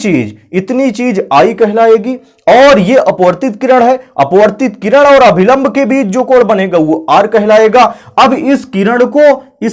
चीज आई कहलाएगी। और ये अपवर्तित किरण है, अपवर्तित किरण और अभिलंब के बीच जो कोण बनेगा वो आर कहलाएगा। अब इस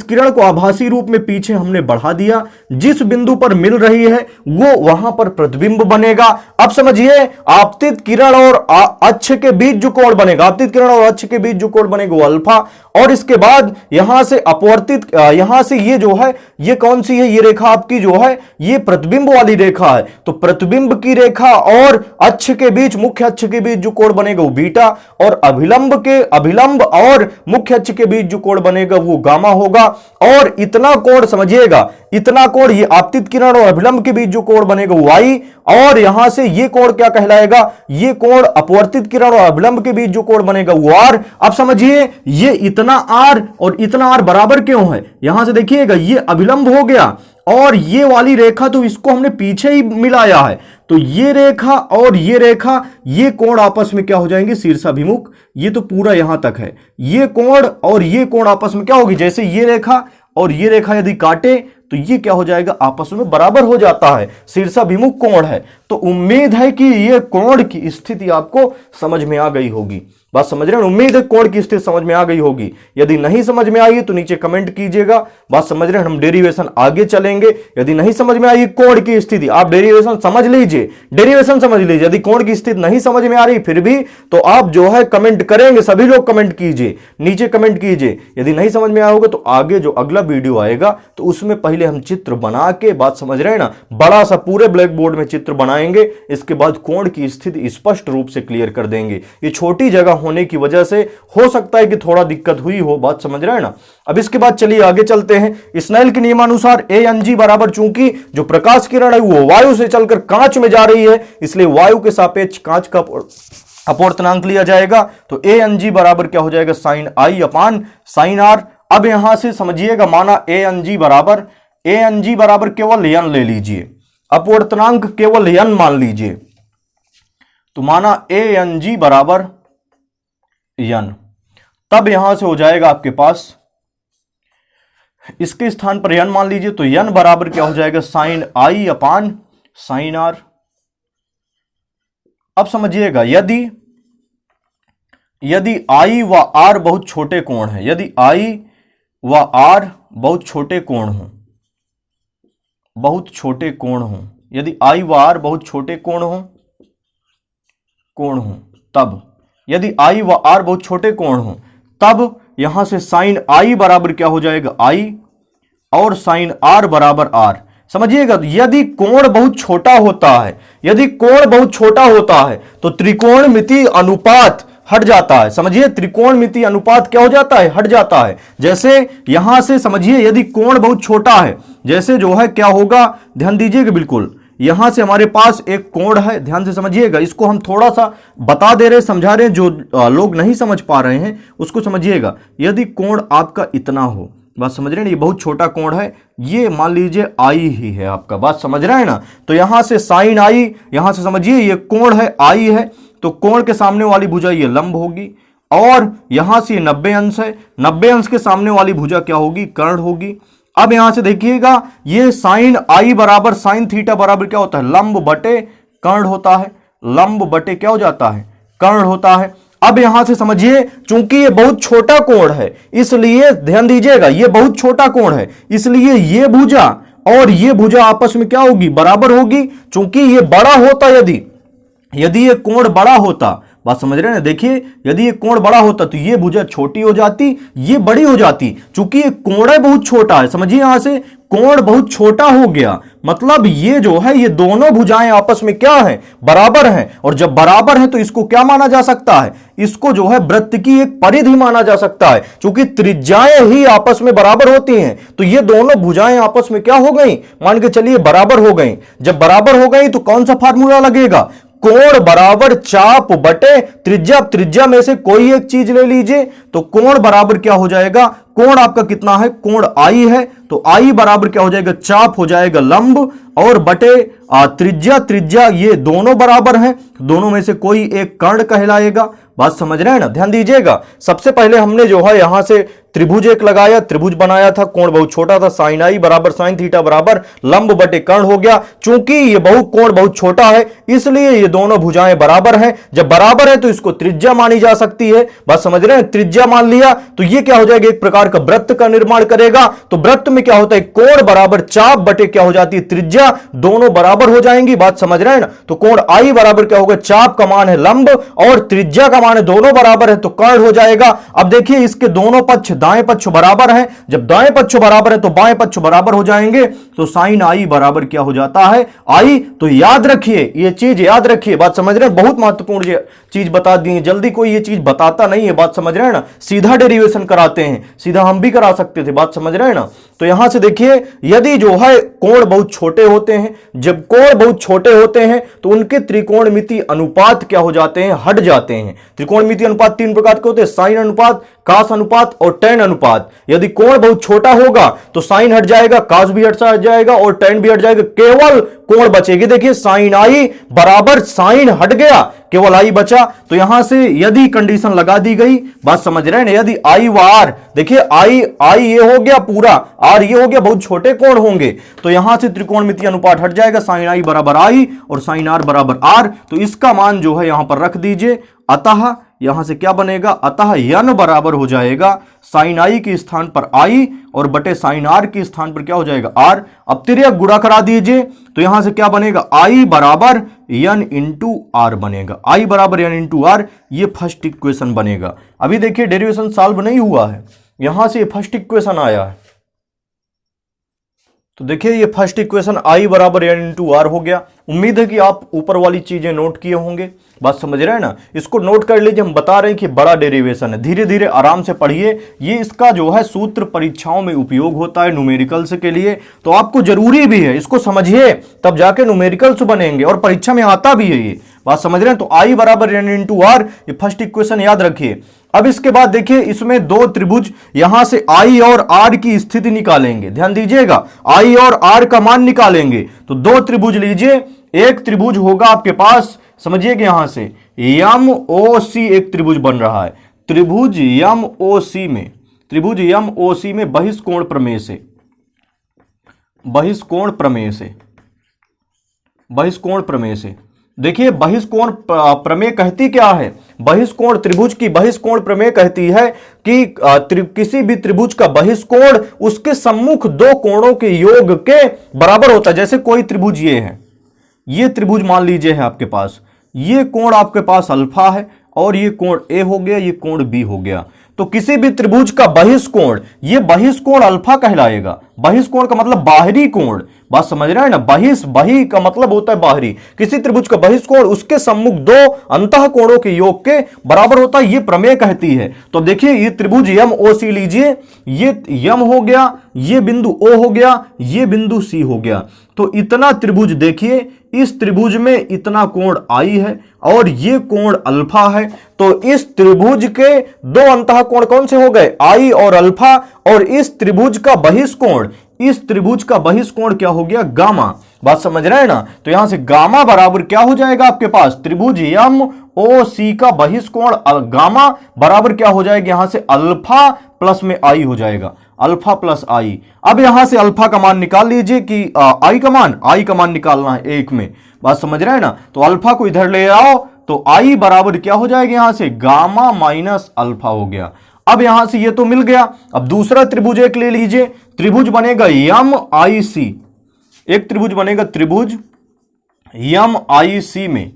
किरण को आभासी रूप में पीछे हमने बढ़ा दिया, जिस बिंदु पर मिल रही है वो वहां पर प्रतिबिंब बनेगा। अब समझिए आपतित किरण और अक्ष के बीच जो कोण बनेगा, आपतित किरण और अक्ष के बीच जो कोण बनेगा वो अल्फा। और इसके बाद यहां से अपवर्तित, यहां से ये जो है ये कौन सी है, ये रेखा आपकी जो है ये प्रतिबिंब वाली रेखा है। तो प्रतिबिंब की रेखा और अक्ष के बीच, मुख्य अक्ष के बीच जो कोण बनेगा वो बीटा, और अभिलंब और मुख्य अक्ष के बीच जो कोण बनेगा वो गामा होगा। और इतना कोण समझिएगा, इतना कोण ये आपतित किरण और अभिलंब के बीच जो कोण बनेगा वो वाई। और यहां से ये कोण क्या कहलाएगा, ये कोण अपवर्तित किरण और अभिलंब के बीच जो कोण बनेगा वो आर। अब समझिए ये इतना आर और इतना आर बराबर क्यों है, यहां से देखिएगा ये अभिलंब हो गया और ये वाली रेखा तो इसको हमने पीछे ही मिलाया है। तो ये रेखा और ये रेखा, ये कोण आपस में क्या हो जाएंगे, शीर्षाभिमुख। ये तो पूरा यहां तक है, ये कोण और ये कोण आपस में क्या होगी, जैसे ये रेखा और ये रेखा यदि काटे तो ये क्या हो जाएगा, आपस में बराबर हो जाता है, शीर्षाभिमुख कोण है। तो उम्मीद है कि ये कोण की स्थिति आपको समझ में आ गई होगी। बात समझ रहे हैं, उम्मीद है कोण की स्थिति समझ में आ गई होगी। यदि नहीं समझ में आई तो नीचे कमेंट कीजिएगा। बात समझ रहे हैं, हम डेरिवेशन आगे चलेंगे। यदि नहीं समझ में आई कोण की स्थिति, आप डेरिवेशन समझ लीजिए, डेरिवेशन समझ लीजिए। यदि कोण की स्थिति नहीं समझ में आ रही फिर भी तो आप जो है कमेंट करेंगे, सभी लोग कमेंट कीजिए, नीचे कमेंट कीजिए। यदि नहीं समझ में आया होगा तो आगे जो अगला वीडियो आएगा तो उसमें पहले हम चित्र बना के, बात समझ रहे हैं ना, बड़ा सा पूरे ब्लैक बोर्ड में चित्र बनाएंगे। इसके बाद कोण की स्थिति स्पष्ट रूप से क्लियर कर देंगे। ये छोटी जगह होने की वजह से हो सकता है कि थोड़ा दिक्कत हुई हो, बात समझ रहे हैं ना। अब इसके बाद चलिए आगे चलते हैं। स्नेल के नियमानुसार ANG बराबर, चूंकि जो प्रकाश किरण है वो वायु से चलकर कांच में जा रही है, इसलिए वायु के सापेक्ष कांच का अपवर्तनांक लिया जाएगा। तो ANG बराबर क्या हो जाएगा, sine i upon sine r. अब यहां से समझिएगा, माना ANG बराबर केवल n ले लीजिए, अपवर्तनांक केवल n मान लीजिए। तो माना ANG बराबर n, तब यहां से हो जाएगा आपके पास, इसके स्थान पर n मान लीजिए, तो n बराबर क्या हो जाएगा, sine i upon sine r. अब समझिएगा, यदि I व R बहुत छोटे कोण है, यदि I व R बहुत छोटे कोण हो, यदि I व R बहुत छोटे कोण हो, तब यदि I व R बहुत छोटे कोण हो, तब यहां से साइन I बराबर क्या हो जाएगा, I, और साइन R बराबर R। समझिएगा, यदि कोण बहुत छोटा होता है, तो त्रिकोणमिति अनुपात हट जाता है। समझिए, त्रिकोणमिति अनुपात क्या हो जाता है, हट जाता है। जैसे यहां से समझिए, यदि कोण बहुत छोटा है, जैसे जो है क्या होगा, ध्यान दीजिएगा बिल्कुल, यहां से हमारे पास एक कोण है, ध्यान से समझिएगा, इसको हम थोड़ा सा बता दे रहे, समझा रहे हैं, जो लोग नहीं समझ पा रहे हैं उसको समझिएगा। यदि कोण आपका इतना हो, बात समझ रहे हैं, ये बहुत छोटा कोण है, ये मान लीजिए I ही है आपका, बात समझ रहे हैं ना। तो यहां से साइन I, यहां से समझिए ये कोण है, I है, तो कोण के सामने वाली भुजा ये लंब होगी, और यहां से 90 अंश है, 90 अंश के सामने वाली भुजा क्या होगी, कर्ण होगी। अब यहां से देखिएगा, ये साइन I बराबर साइन थीटा बराबर क्या होता है, लंब बटे कर्ण होता है, लंब बटे क्या हो जाता है, कर्ण होता है। अब यहां से समझिए, चूंकि ये बहुत छोटा कोण है, इसलिए ध्यान दीजिएगा, ये बहुत छोटा कोण है, इसलिए ये भुजा और ये भुजा आपस में क्या होगी, बराबर होगी। चूंकि ये बड़ा होता, यदि ये कोण बड़ा होता, बात समझ रहे हैं ना, देखिए, यदि ये कोण बड़ा होता तो ये भुजा छोटी हो जाती, ये बड़ी हो जाती। चूंकि ये कोण बहुत छोटा है, समझिए, यहां से कोण बहुत छोटा हो गया, मतलब ये जो है ये दोनों भुजाएं आपस में क्या है, बराबर हैं। और जब बराबर है तो इसको क्या माना जा सकता है, इसको जो है वृत्त की एक परिधि माना जा सकता है, क्योंकि त्रिज्याएं ही आपस में बराबर होती हैं। तो ये दोनों भुजाएं आपस में क्या हो गई, मान के चलिए बराबर हो गई। जब बराबर हो गई तो कौन सा फार्मूला लगेगा, कोण बराबर चाप बटे त्रिज्या। त्रिज्या में से कोई एक चीज ले लीजिए, तो कोण बराबर क्या हो जाएगा, कोण आपका कितना है, कोण आई है, तो आई बराबर क्या हो जाएगा, चाप हो जाएगा लंब, और बटे त्रिज्या। त्रिज्या ये दोनों बराबर हैं, दोनों में से कोई एक कर्ण कहलाएगा। बात समझ रहे हैं ना, ध्यान दीजिएगा। सबसे पहले हमने जो है यहां से त्रिभुज एक लगाया, त्रिभुज बनाया था, कोण बहुत छोटा था, साइन आई बराबर साइन थीटा बराबर लंब बटे कर्ण हो गया। चूंकि ये कोण बहुत छोटा है इसलिए ये दोनों भुजाएं बराबर हैं। जब बराबर है तो इसको त्रिज्या मानी जा सकती है। बात समझ रहे हैं, त्रिज्या मान लिया तो ये क्या हो जाएगा, एक प्रकार का वृत्त का निर्माण करेगा। तो वृत्त में क्या होता है, कोण बराबर चाप बटे क्या हो जाती है, त्रिज्या, दोनों बराबर हो जाएंगी। बात समझ रहे हैं ना, तो कोण आई बराबर क्या होगा, चाप का मान है लंब और त्रिज्या का मान है, दोनों बराबर है तो कर्ण हो जाएगा। अब देखिए इसके दोनों पक्ष, दाएं पक्ष बराबर है, जब दाएं पक्ष बराबर है तो बाएं पक्ष बराबर हो जाएंगे, तो साइन आई बराबर क्या हो जाता है, आई। तो याद रखिए, ये चीज याद रखिए, बात समझ रहे हैं, बहुत महत्वपूर्ण चीज बता दी है। जल्दी कोई ये चीज बताता नहीं है, बात समझ रहे हैं ना, सीधा डेरिवेशन कराते हैं, सीधा हम भी करा सकते थे, बात समझ रहे हैं ना। तो यहां से देखिए, यदि जो है कोण बहुत छोटे होते हैं, जब कोण बहुत छोटे होते हैं तो उनके त्रिकोणमिति अनुपात क्या हो जाते हैं, हट जाते हैं। त्रिकोणमिति अनुपात तीन प्रकार के होते हैं, साइन अनुपात, कास अनुपात और टैन अनुपात। यदि कोण बहुत छोटा होगा तो साइन हट जाएगा, कास भी हट जाएगा और टैन भी हट जाएगा, केवल कोण बचेगी। देखिए साइन आई बराबर साइन हट गया, केवल आई बचा। तो यहां से यदि कंडीशन लगा दी गई, बात समझ रहे हैं ना, यदि आई व आर, देखिए आई ये हो गया पूरा, आर ये हो गया, बहुत छोटे कोण होंगे, तो यहां से त्रिकोणमितीय अनुपात हट जाएगा, साइन आई बराबर आई और साइन आर बराबर आर। तो इसका मान जो है यहां पर रख दीजिए। अतः यहां से क्या बनेगा, अतः यन बराबर हो जाएगा साइन आई के स्थान पर आई और बटे साइन आर के स्थान पर क्या हो जाएगा, आर। अब तिर्यक गुणा करा दीजिए, तो यहां से क्या बनेगा, आई बराबर यन इंटू आर बनेगा, आई बराबर यन इंटू आर, ये फर्स्ट इक्वेशन बनेगा। अभी देखिए डेरिवेशन सॉल्व नहीं हुआ है, यहां से फर्स्ट इक्वेशन आया है, तो देखिए ये फर्स्ट इक्वेशन आई बराबर एन इंटू आर हो गया। उम्मीद है कि आप ऊपर वाली चीजें नोट किए होंगे, बात समझ रहे हैं ना, इसको नोट कर लीजिए। हम बता रहे हैं कि बड़ा डेरिवेशन है, धीरे धीरे आराम से पढ़िए। ये इसका जो है सूत्र परीक्षाओं में उपयोग होता है न्यूमेरिकल्स के लिए, तो आपको जरूरी भी है, इसको समझिए तब जाके न्यूमेरिकल्स बनेंगे और परीक्षा में आता भी है ये, बात समझ रहे हैं। तो आई बराबर एन इंटू आर, ये फर्स्ट इक्वेशन याद रखिए। अब इसके बाद देखिए इसमें दो त्रिभुज, यहां से आई और आर की स्थिति निकालेंगे, ध्यान दीजिएगा, आई और आर का मान निकालेंगे। तो दो त्रिभुज लीजिए, एक त्रिभुज होगा आपके पास, समझिएगा यहां से यम ओ सी एक त्रिभुज बन रहा है, त्रिभुज यम ओ सी में, त्रिभुज यम ओ सी में बहिष्कोण प्रमेय से, बहिष्कोण प्रमेय से, बहिष्कोण प्रमेय से देखिए बहिष्कोण प्रमेय कहती क्या है, बहिष्कोण त्रिभुज की बहिष्कोण प्रमेय कहती है कि किसी भी त्रिभुज का बहिष्कोण उसके सम्मुख दो कोणों के योग के बराबर होता है। जैसे कोई त्रिभुज ये है, ये त्रिभुज मान लीजिए है आपके पास, ये कोण आपके पास अल्फा है और ये कोण ए हो गया, ये कोण बी हो गया। तो किसी भी त्रिभुज का बहिष्कोण, ये बहिष्कोण अल्फा कहलाएगा। बहिष्कोण का मतलब बाहरी कोण, बात समझ रहे हैं ना, बहि का मतलब होता है बाहरी। किसी त्रिभुज का बहिष्कोण उसके सम्मुख दो अंतः कोणों के योग के बराबर होता है, ये प्रमेय कहती है। तो देखिए ये त्रिभुज यम ओ सी लीजिए, ये यम हो गया, ये बिंदु ओ हो गया, ये बिंदु सी हो गया। तो इतना त्रिभुज देखिए, इस त्रिभुज में इतना कोण आई है और ये कोण अल्फा है। तो इस त्रिभुज के दो अंतः कोण कौन से हो गए, आई और अल्फा, और इस त्रिभुज का बहिष्कोण, इस त्रिभुज का बहिष्कोण क्या हो गया, गामा। बात समझ रहे हैं ना, तो यहां से गामा बराबर क्या हो जाएगा आपके पास, त्रिभुज यम ओ सी का बहिष्कोण गामा बराबर क्या हो जाएगा, यहां से अल्फा प्लस में आई हो जाएगा, अल्फा प्लस आई। अब यहां से अल्फा का मान निकाल लीजिए कि आई का मान निकालना है एक में, बात समझ रहे हैं ना। तो अल्फा को इधर ले आओ, तो आई बराबर क्या हो जाएगा, यहां से गामा माइनस अल्फा हो गया। अब यहां से ये तो मिल गया। अब दूसरा त्रिभुज एक ले लीजिए, त्रिभुज बनेगा यम आई सी, एक त्रिभुज बनेगा त्रिभुज यम आई सी में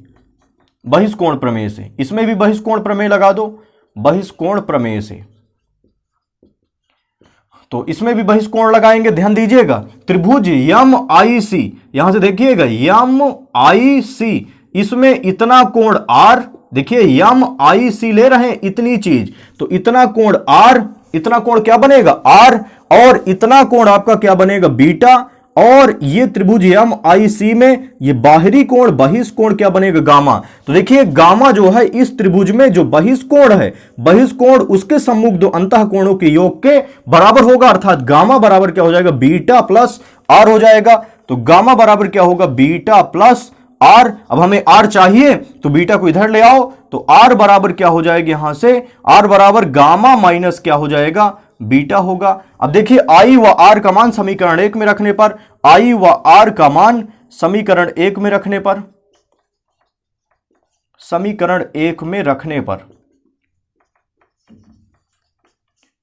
बहिष्कोण प्रमेय से, इसमें भी बहिष्कोण प्रमेय लगा दो, बहिष्कोण प्रमेय से। तो इसमें भी बहिष्कोण लगाएंगे, ध्यान दीजिएगा। त्रिभुज यम आई सी, यहां से देखिएगा यम आई सी, इसमें इतना कोण आर, देखिए यम आई सी ले रहे हैं इतनी चीज, तो इतना कोण आर, इतना कोण क्या बनेगा आर, और इतना कोण आपका क्या बनेगा बीटा, और ये त्रिभुज यम आई सी में ये बाहरी कोण बहिष्कोण क्या बनेगा गामा। तो देखिए गामा जो है इस त्रिभुज में जो बहिष्कोण है, बहिष्कोण उसके सम्मुख दो अंतः कोणों के योग के बराबर होगा, अर्थात गामा बराबर क्या हो जाएगा बीटा प्लस आर हो जाएगा। तो गामा बराबर क्या होगा बीटा प्लस आर। अब हमें आर चाहिए तो बीटा को इधर ले आओ, तो आर बराबर क्या हो जाएगा यहां से, आर बराबर गामा माइनस क्या हो जाएगा बीटा होगा। अब देखिए आई व आर का मान समीकरण 1 में रखने पर, आई व आर का मान समीकरण 1 में रखने पर, समीकरण 1 में रखने पर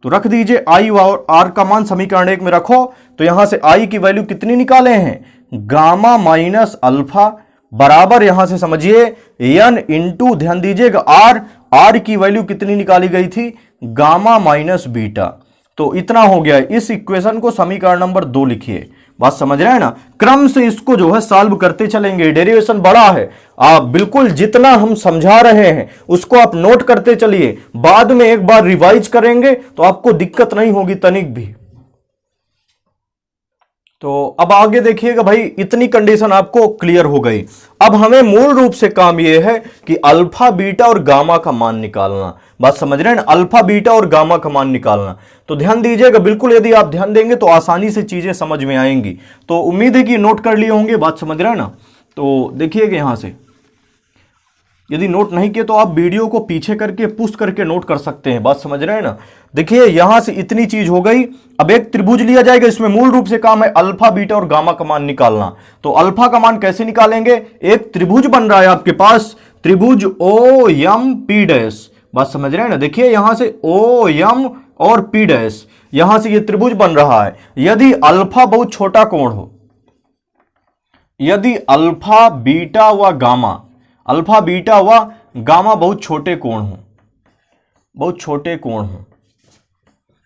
तो रख दीजिए आई व आर का मान समीकरण 1 में रखो। तो यहां से आई की वैल्यू कितनी निकाले हैं, गामा माइनस अल्फा बराबर यहां से समझिए एन इंटू, ध्यान दीजिएगा आर, आर की वैल्यू कितनी निकाली गई थी गामा माइनस बीटा। तो इतना हो गया। इस इक्वेशन को समीकरण नंबर 2 लिखिए। बात समझ रहे हैं ना, क्रम से इसको जो है सॉल्व करते चलेंगे। डेरिवेशन बड़ा है, आप बिल्कुल जितना हम समझा रहे हैं उसको आप नोट करते चलिए, बाद में एक बार रिवाइज करेंगे तो आपको दिक्कत नहीं होगी तनिक भी। तो अब आगे देखिएगा भाई, इतनी कंडीशन आपको क्लियर हो गई। अब हमें मूल रूप से काम यह है कि अल्फा बीटा और गामा का मान निकालना। बात समझ रहे हैं, अल्फा बीटा और गामा का मान निकालना। तो ध्यान दीजिएगा बिल्कुल, यदि आप ध्यान देंगे तो आसानी से चीजें समझ में आएंगी। तो उम्मीद है कि नोट कर लिए होंगे, बात समझ रहे हैं ना। तो देखिएगा यहां से, यदि नोट नहीं किए तो आप वीडियो को पीछे करके पुश करके नोट कर सकते हैं। बात समझ रहे हैं ना। देखिए यहां से इतनी चीज हो गई। अब एक त्रिभुज लिया जाएगा, इसमें मूल रूप से काम है अल्फा बीटा और गामा का मान निकालना। तो अल्फा का मान कैसे निकालेंगे, एक त्रिभुज बन रहा है आपके पास, त्रिभुज ओ एम पी डैश। बात समझ रहे हैं ना। देखिए यहां से ओ एम और पी डैश, यहां से ये त्रिभुज बन रहा है। यदि अल्फा बहुत छोटा कोण हो, यदि अल्फा बीटा व गामा, अल्फा बीटा व गामा बहुत छोटे कोण हो, बहुत छोटे कोण हो,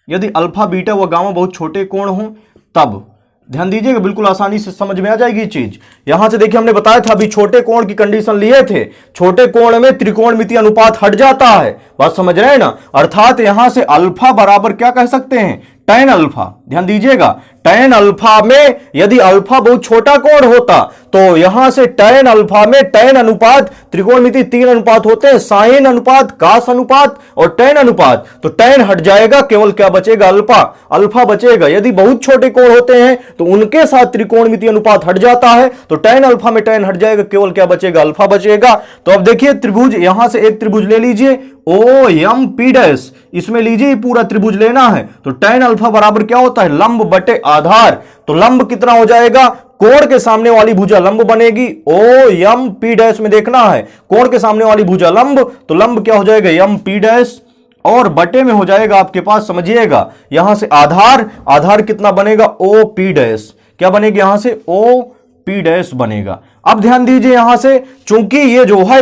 यदि अल्फा बीटा व गामा बहुत छोटे कोण हो, तब ध्यान दीजिएगा बिल्कुल आसानी से समझ में आ जाएगी चीज। यहां से देखिए हमने बताया था अभी छोटे कोण की कंडीशन लिए थे, छोटे कोण में त्रिकोणमितीय अनुपात हट जाता है। बात समझ रहे हैं ना। अर्थात यहां से अल्फा बराबर क्या कह सकते हैं tan अल्फा। ध्यान दीजिएगा tan अल्फा में यदि अल्फा बहुत छोटा कोण होता तो यहां से tan अल्फा में tan अनुपात, त्रिकोणमिति 3 अनुपात होते हैं, साइन अनुपात, कास अनुपात और tan अनुपात। तो tan हट जाएगा, केवल क्या बचेगा अल्फा, अल्फा बचेगा। यदि बहुत छोटे कोण होते हैं तो उनके साथ त्रिकोणमिति अनुपात हट जाता है, तो tan अल्फा में tan हट जाएगा, केवल क्या बचेगा अल्फा बचेगा। तो अब देखिए त्रिभुज, यहां से एक त्रिभुज ले लीजिए ओ एम पी डैश, इसमें लीजिए पूरा त्रिभुज लेना है। तो tan अल्फा बराबर क्या होता है लंब बटे आधार। तो लंब कितना हो जाएगा, कोण के सामने वाली भुजा लंब बनेगी, ओ एम पी डैश में देखना है कोण के सामने वाली भुजा लंब, तो लंब क्या हो जाएगा एम पी डैश, और बटे में हो जाएगा आपके पास समझिएगा यहां से आधार, आधार कितना बनेगा ओ पी डैश, क्या बनेगा यहां से ओ पी डैश बनेगा। अब ध्यान दीजिए यहां से, चूंकि ये जो है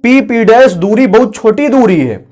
पी डैश दूरी बहुत छोटी दूरी है,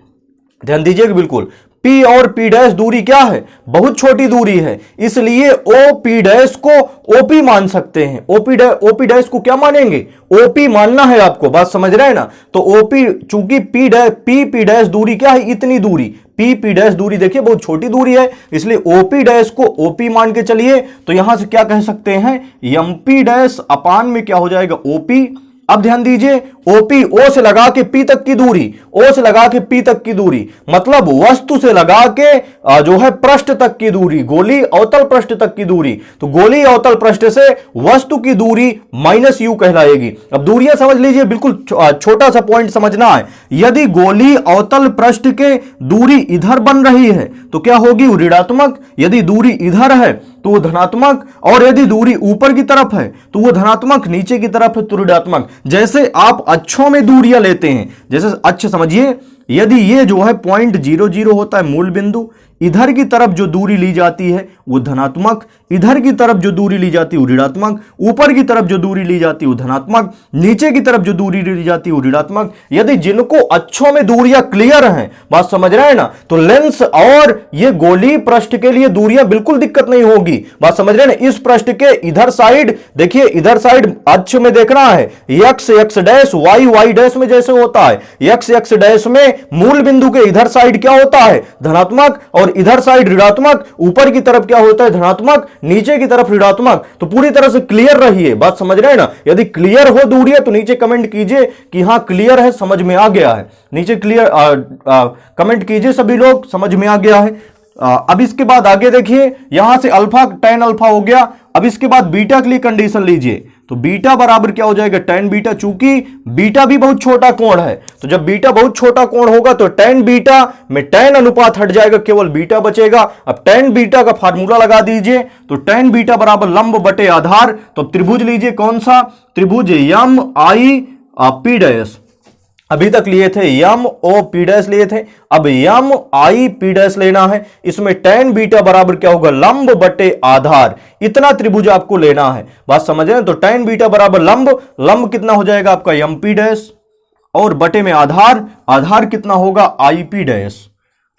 ध्यान दीजिएगा बिल्कुल, P और P डैश दूरी क्या है बहुत छोटी दूरी है, इसलिए OP डैश को OP मान सकते हैं। OP डैश को क्या मानेंगे OP मानना है आपको। बात समझ रहे हैं ना। तो OP चूंकि P डैश दूरी क्या है इतनी दूरी, P डैश दूरी देखिए बहुत छोटी दूरी है, इसलिए OP डैश को OP मान के चलिए। तो यहां से क्या कह सकते हैं MP डैश अपान में क्या हो जाएगा OP। अब ध्यान दीजिए ओपी, ओ से लगा के पी तक की दूरी, ओ से लगा के पी तक की दूरी, मतलब वस्तु से लगा के जो है पृष्ठ तक की दूरी, गोली अवतल पृष्ठ तक की दूरी। तो गोली अवतल पृष्ठ से वस्तु की दूरी माइनस यू कहलाएगी। अब दूरियां समझ लीजिए, बिल्कुल छोटा सा पॉइंट समझना है। यदि गोली अवतल पृष्ठ के दूरी इधर बन रही है तो क्या होगी ऋणात्मक, यदि दूरी इधर है तो वो धनात्मक, और यदि दूरी ऊपर की तरफ है तो वो धनात्मक, नीचे की तरफ है तो ऋणात्मक। जैसे आप अक्षों में दूरियां लेते हैं, जैसे अक्ष समझिए, यदि ये जो है 0.00 होता है मूल बिंदु, इधर की तरफ जो दूरी ली जाती है वो धनात्मक, इधर की तरफ जो दूरी ली जाती है वो ऋणात्मक, ऊपर की तरफ जो दूरी ली जाती है वो धनात्मक, नीचे की तरफ जो दूरी ली जाती है वो ऋणात्मक। यदि जिनको अक्षों में दूरियां क्लियर हैं, बात समझ रहे हैं ना, तो लेंस और ये गोलीय पृष्ठ के लिए दूरियां बिल्कुल दिक्कत नहीं होगी। बात समझ रहे हैं ना। इस पृष्ठ के इधर साइड देखिए, इधर साइड अक्ष में देखना है x x dash y y dash में जैसे होता है, एक्स एक्स डैश में मूल बिंदु के इधर साइड क्या होता है धनात्मक, और इधर साइड ऋणात्मक, ऊपर की तरफ क्या होता है धनात्मक, नीचे की तरफ ऋणात्मक। तो पूरी तरह से क्लियर रहिए, बात समझ रहे हैं ना। यदि क्लियर हो दूरी तो नीचे कमेंट कीजिए कि हां क्लियर है, समझ में आ गया है। नीचे क्लियर कमेंट कीजिए सभी लोग, समझ में आ गया है। अब इसके बाद आगे देखिए, यहां से अल्फा tan अल्फा हो गया। अब इसके बाद बीटा के लिए कंडीशन लीजिए, तो बीटा बराबर क्या हो जाएगा tan बीटा, चूंकि बीटा भी बहुत छोटा कोण है, तो जब बीटा बहुत छोटा कोण होगा तो tan बीटा में tan अनुपात हट जाएगा, केवल बीटा बचेगा। अब tan बीटा का फार्मूला लगा दीजिए, तो tan बीटा बराबर लंब बटे आधार। तो त्रिभुज लीजिए, कौन सा त्रिभुज, यम आई पी डैश। अभी तक लिए थे यम ओ पी डैश लिए थे, अब यम आई पी डैश लेना है। इसमें tan बीटा बराबर क्या होगा, लंब बटे आधार। इतना त्रिभुज आपको लेना है, बात समझ रहे हैं। तो tan बीटा बराबर लंब, लंब कितना हो जाएगा आपका यम पी डैश, और बटे में आधार, आधार कितना होगा I P dash.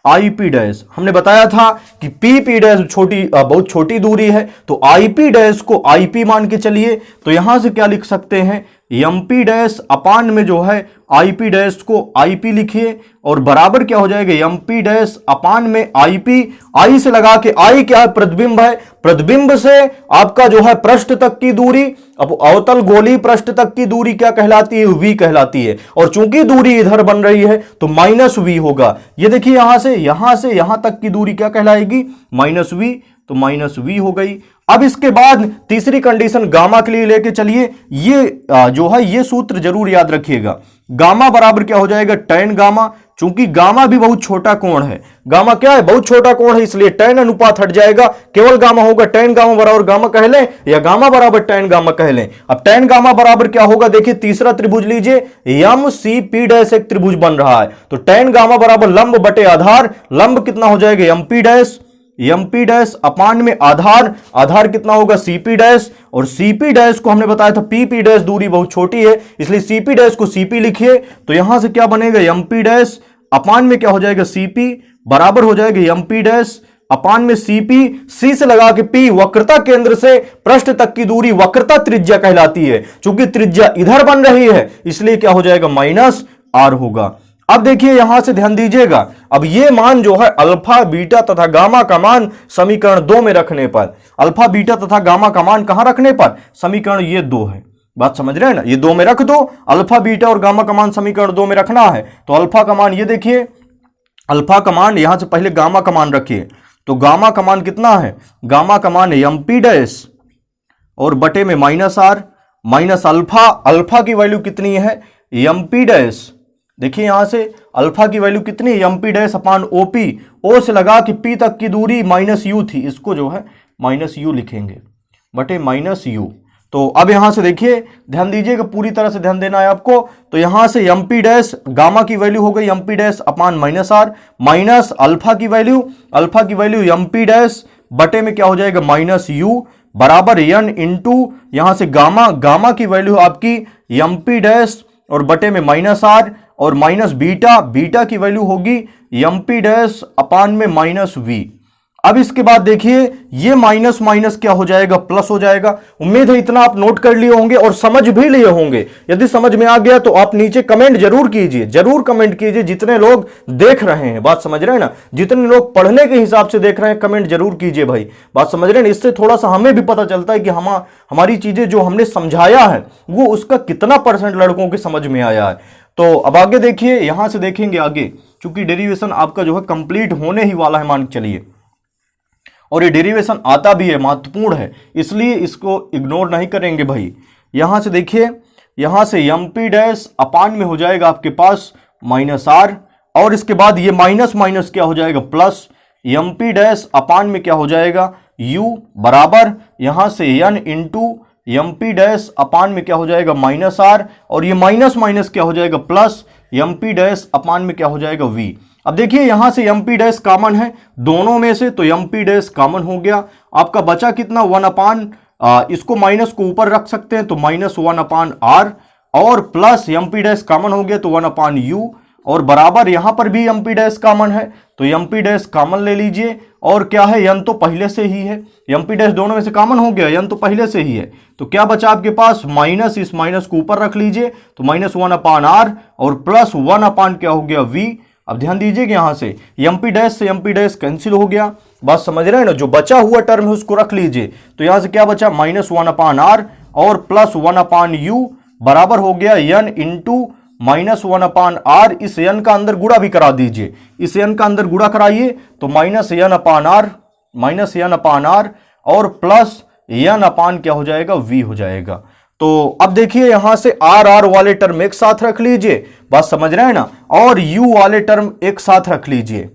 I P dash हमने बताया था कि पी पी डैश छोटी बहुत छोटी दूरी है, तो आई पी डैश को आई पी मान के चलिए। तो यहां से क्या लिख सकते हैं, एम पी डैश अपान में जो है आई पी डैश को आई पी लिखिए, और बराबर क्या हो जाएगा एम पी डैश अपान में आई पी। आई से लगा के, आई क्या है प्रतिबिंब है, प्रतिबिंब से आपका जो है पृष्ठ तक की दूरी, अब अवतल गोलीय पृष्ठ तक की दूरी क्या कहलाती है, वी कहलाती है। और चूंकि दूरी इधर बन रही है तो माइनस वी होगा। ये देखिए यहां से यहां तक की दूरी क्या कहलाएगी, माइनस वी, तो माइनस वी हो गई। अब इसके बाद तीसरी कंडीशन गामा के लिए लेके चलिए। ये जो है ये सूत्र जरूर याद रखिएगा, गामा बराबर क्या हो जाएगा tan गामा। चूंकि गामा भी बहुत छोटा कोण है, गामा क्या है बहुत छोटा कोण है, इसलिए tan अनुपात हट जाएगा, केवल गामा होगा। tan गामा बराबर गामा कह लें या गामा बराबर tan गामा कह लें। अब tan गामा बराबर क्या होगा, देखिए तीसरा त्रिभुज लीजिए, एम सी पी डैश एक त्रिभुज बन रहा है, तो tan गामा बराबर लंब बटे आधार। लंब कितना हो जाएगा m P dash, m P dash upon में आधार, आधार कितना होगा सीपी डैश, और सीपी डैश को हमने बताया था पी पी डैश दूरी बहुत छोटी है, इसलिए सीपी डैश को सीपी लिखिए। तो यहां से क्या बनेगा, एम पी डैश अपान में क्या हो जाएगा सीपी, बराबर हो जाएगा एम पी डैश अपान में सीपी। सी से लगा के पी, वक्रता केंद्र से पृष्ठ तक की दूरी वक्रता त्रिज्या कहलाती है। चूंकि त्रिज्या इधर बन रही है इसलिए क्या हो जाएगा, माइनस आर होगा। अब देखिए यहां से ध्यान दीजिएगा, अब ये मान जो है अल्फा बीटा तथा गामा का मान समीकरण 2 में रखने पर, अल्फा बीटा तथा गामा का मान कहां रखने पर, समीकरण ये 2 है, बात समझ रहे हैं ना। ये 2 में रख दो, अल्फा बीटा और गामा का मान समीकरण 2 में रखना है। तो अल्फा का मान ये देखिए, अल्फा का मान, यहां से पहले गामा का मान रखिए, तो गामा का मान कितना है, गामा का मान है एम पी डैश और बटे में minus r, minus alpha, alpha की वैल्यू कितनी है एम पी डैश। देखिए यहां से अल्फा की वैल्यू कितनी, M P dash upon OP, O से लगा कि पी तक की दूरी माइनस यू थी, इसको जो है माइनस यू लिखेंगे बटे माइनस यू। तो अब यहां से देखिए ध्यान दीजिएगा, पूरी तरह से ध्यान देना है आपको। तो यहां से एम पी डैश गामा की वैल्यू हो गई m P dash upon minus r, minus alpha की वैल्यू, अल्फा की वैल्यू एम पी डैश बटे में क्या हो जाएगा माइनस यू, बराबर एन इंटू यहां से गामा, गामा की वैल्यू आपकी एम पी डैश और बटे में माइनस आर, और माइनस बीटा, बीटा की वैल्यू होगी एम पी डैश अपान में माइनस वी। अब इसके बाद देखिए ये माइनस माइनस क्या हो जाएगा, प्लस हो जाएगा। उम्मीद है इतना आप नोट कर लिए होंगे और समझ भी लिए होंगे। यदि समझ में आ गया तो आप नीचे कमेंट जरूर कीजिए, जरूर कमेंट कीजिए। जितने लोग देख रहे हैं, बात समझ रहे हैं ना, जितने लोग पढ़ने के हिसाब से देख रहे हैं कमेंट जरूर कीजिए भाई, बात समझ रहे हैं। इससे थोड़ा सा हमें भी पता चलता है कि हमारी चीजें जो हमने समझाया है वो उसका कितना % लड़कों के समझ में आया है। तो अब आगे देखिए, यहां से देखेंगे आगे, क्योंकि डेरिवेशन आपका जो है कंप्लीट होने ही वाला है मान के चलिए, और ये डेरिवेशन आता भी है, महत्वपूर्ण है, इसलिए इसको इग्नोर नहीं करेंगे भाई। यहां से देखिए, यहां से एम पी डैश अपान में हो जाएगा आपके पास माइनस आर, और इसके बाद ये माइनस माइनस क्या हो जाएगा plus, m P dash upon में क्या हो जाएगा यू, बराबर यहां से n into m P dash upon में क्या हो जाएगा माइनस आर, और ये माइनस माइनस क्या हो जाएगा plus, m P dash upon में क्या हो जाएगा वी। अब देखिए यहां से एम पी डैश कॉमन है दोनों में से, तो एम पी डैश कॉमन हो गया। आपका बचा कितना 1 अपान, इसको माइनस को ऊपर रख सकते हैं तो -1 अपान आर, और plus m P dash common हो गया तो 1 अपान यू, और बराबर यहां पर भी एम पी डैश कॉमन है तो एम पी डैश कॉमन ले लीजिए। और क्या है, यन तो पहले से ही है, एम पी डैश दोनों में से कॉमन हो गया, यन तो पहले से ही है, तो क्या बचा आपके पास माइनस, इस माइनस को ऊपर रख लीजिए तो -1 अपान आर और प्लस 1 अपान क्या हो गया वी। अब ध्यान दीजिए कि यहां से एम पी डैश से एम पी डैश कैंसिल हो गया, बात समझ रहे हैं ना। जो बचा हुआ टर्म है उसको रख लीजिए, तो यहां से क्या बचा -1 अपान आर और प्लस 1 अपान यू बराबर हो गया यन इंटू -1 अपान आर। इस यन का अंदर गुणा भी करा दीजिए, इस यन का अंदर गुणा कराइए तो -n अपान आर और प्लस n अपान क्या हो जाएगा वी हो जाएगा। तो अब देखिए यहां से आर वाले टर्म एक साथ रख लीजिए, बात समझ रहे हैं ना, और u वाले टर्म एक साथ रख लीजिए।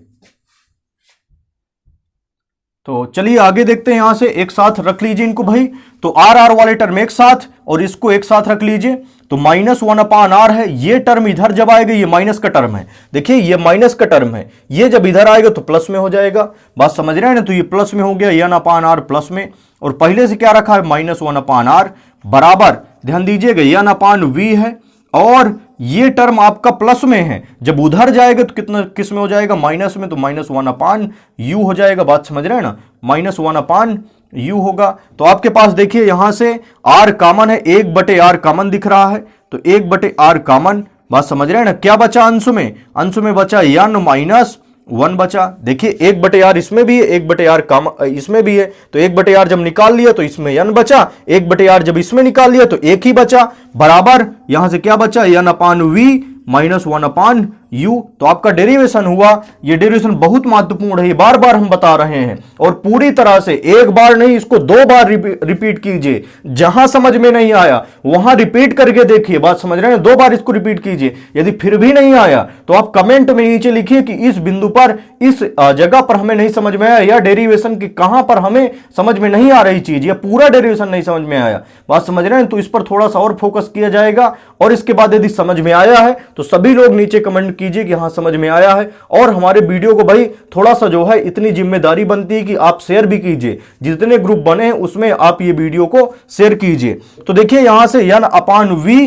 तो चलिए आगे देखते हैं, यहां से एक साथ रख लीजिए इनको भाई, तो आर वाले टर्म एक साथ और इसको एक साथ रख लीजिए, तो -1 अपान आर है, ये टर्म इधर जब आएगा ये माइनस का टर्म है, देखिए ये माइनस का टर्म है, ये जब इधर आएगा तो प्लस में हो जाएगा, बात समझ रहे हैं ना। तो ये प्लस में हो गया n अपान आर प्लस में, और पहले से क्या रखा है -1 अपान आर बराबर, ध्यान दीजिएगा n अपान वी है, और ये टर्म आपका प्लस में है, जब उधर जाएगा तो कितना किस में हो जाएगा माइनस में, तो -1 अपान यू हो जाएगा, बात समझ रहे हैं ना, -1 अपान यू होगा। तो आपके पास देखिए यहां से r कॉमन है, 1/r कॉमन दिख रहा है, तो 1/r कॉमन, बात समझ रहे हैं ना। क्या बचा अंश में बचा n-1 बचा, देखिए 1/r इसमें भी है, 1/r इसमें भी है, तो 1/r जब निकाल लिया तो इसमें n बचा, 1/r जब इसमें निकाल लिया तो 1 ही बचा, बराबर यहां से क्या बचा n upon v -1 upon u. तो आपका डेरिवेशन हुआ, ये डेरिवेशन बहुत महत्वपूर्ण है, ये बार बार हम बता रहे हैं, और पूरी तरह से एक बार नहीं इसको 2 बार रिपीट कीजिए, जहां समझ में नहीं आया वहां रिपीट करके देखिए, बात समझ रहे हैं, 2 बार इसको रिपीट कीजिए। यदि फिर भी नहीं आया तो आप कमेंट में नीचे लिखिए कि इस बिंदु पर, इस जगह पर हमें नहीं समझ में आया, या डेरिवेशन की कहां पर हमें समझ में नहीं आ रही चीज, या पूरा डेरिवेशन नहीं समझ में आया, बात समझ रहे हैं, तो इस पर थोड़ा सा और फोकस किया जाएगा। और इसके बाद यदि समझ में आया है तो सभी लोग नीचे कमेंट कीजिए कि हाँ समझ में आया है, और हमारे वीडियो को भाई थोड़ा सा जो है इतनी जिम्मेदारी बनती है कि आप शेयर भी कीजिए, जितने ग्रुप बने हैं उसमें आप ये वीडियो को शेयर कीजिए। तो देखिए यहां से n अपान वी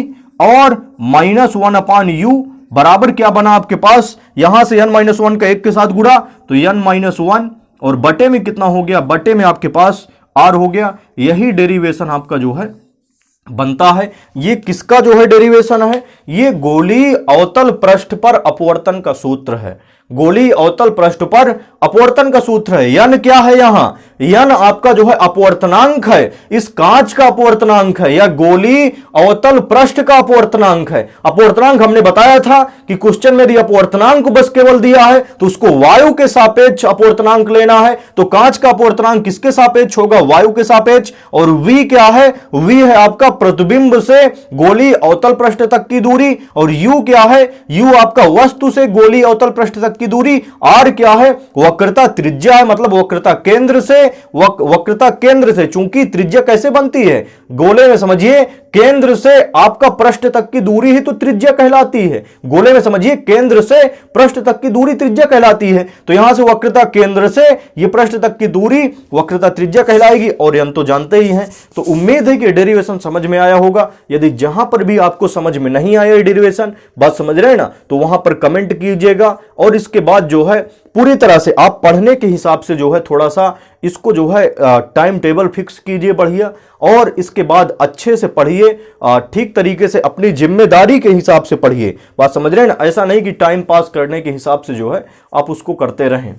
और -1 अपान यू बराबर क्या बना आपके पास, यहां से n-1 का 1 के साथ गुणा तो n-1, और बटे में कितना हो गया, बटे में आपके पास r हो गया। यही डेरिवेशन आपका जो है बनता है। ये किसका जो है डेरिवेशन है, ये गोलीय अवतल पृष्ठ पर अपवर्तन का सूत्र है, गोलीय अवतल पृष्ठ पर अपवर्तन का सूत्र है। यन क्या है, यहां यन आपका जो है अपवर्तनांक है, इस कांच का अपवर्तनांक है, या गोलीय अवतल पृष्ठ का अपवर्तनांक है। अपवर्तनांक हमने बताया था कि क्वेश्चन में यदि अपवर्तनांक बस केवल दिया है तो उसको वायु के सापेक्ष अपवर्तनांक लेना है, तो कांच का अपवर्तनांक किसके सापेक्ष होगा, वायु के सापेक्ष। और v क्या है, v है आपका प्रतिबिंब से गोलीय अवतल पृष्ठ तक की दूरी, और u क्या है, u आपका वस्तु से गोलीय अवतल पृष्ठ तक की दूरी। r क्या है, वक्रता त्रिज्या है, मतलब वक्रता केंद्र से, वक्रता केंद्र से, चूंकि त्रिज्या कैसे बनती है गोले में, समझिए केंद्र से आपका पृष्ठ तक की दूरी ही तो त्रिज्या कहलाती है, गोले में समझिए केंद्र से पृष्ठ तक की दूरी त्रिज्या कहलाती है। तो यहां से वक्रता केंद्र से ये पृष्ठ तक की दूरी वक्रता त्रिज्या कहलाएगी, और हम तो जानते ही हैं। तो उम्मीद है कि डेरिवेशन समझ में आया होगा। यदि जहां पर भी आपको समझ में नहीं आया डेरिवेशन, बात समझ रहे हैं ना, तो वहां पर कमेंट कीजिएगा, और इसके बाद जो है पूरी तरह से आप पढ़ने के हिसाब से जो है थोड़ा सा इसको जो है टाइम टेबल फिक्स कीजिए बढ़िया, और इसके बाद अच्छे से पढ़िए, ठीक तरीके से अपनी जिम्मेदारी के हिसाब से पढ़िए, बात समझ रहे हैं ना। ऐसा नहीं कि टाइम पास करने के हिसाब से जो है आप उसको करते रहें।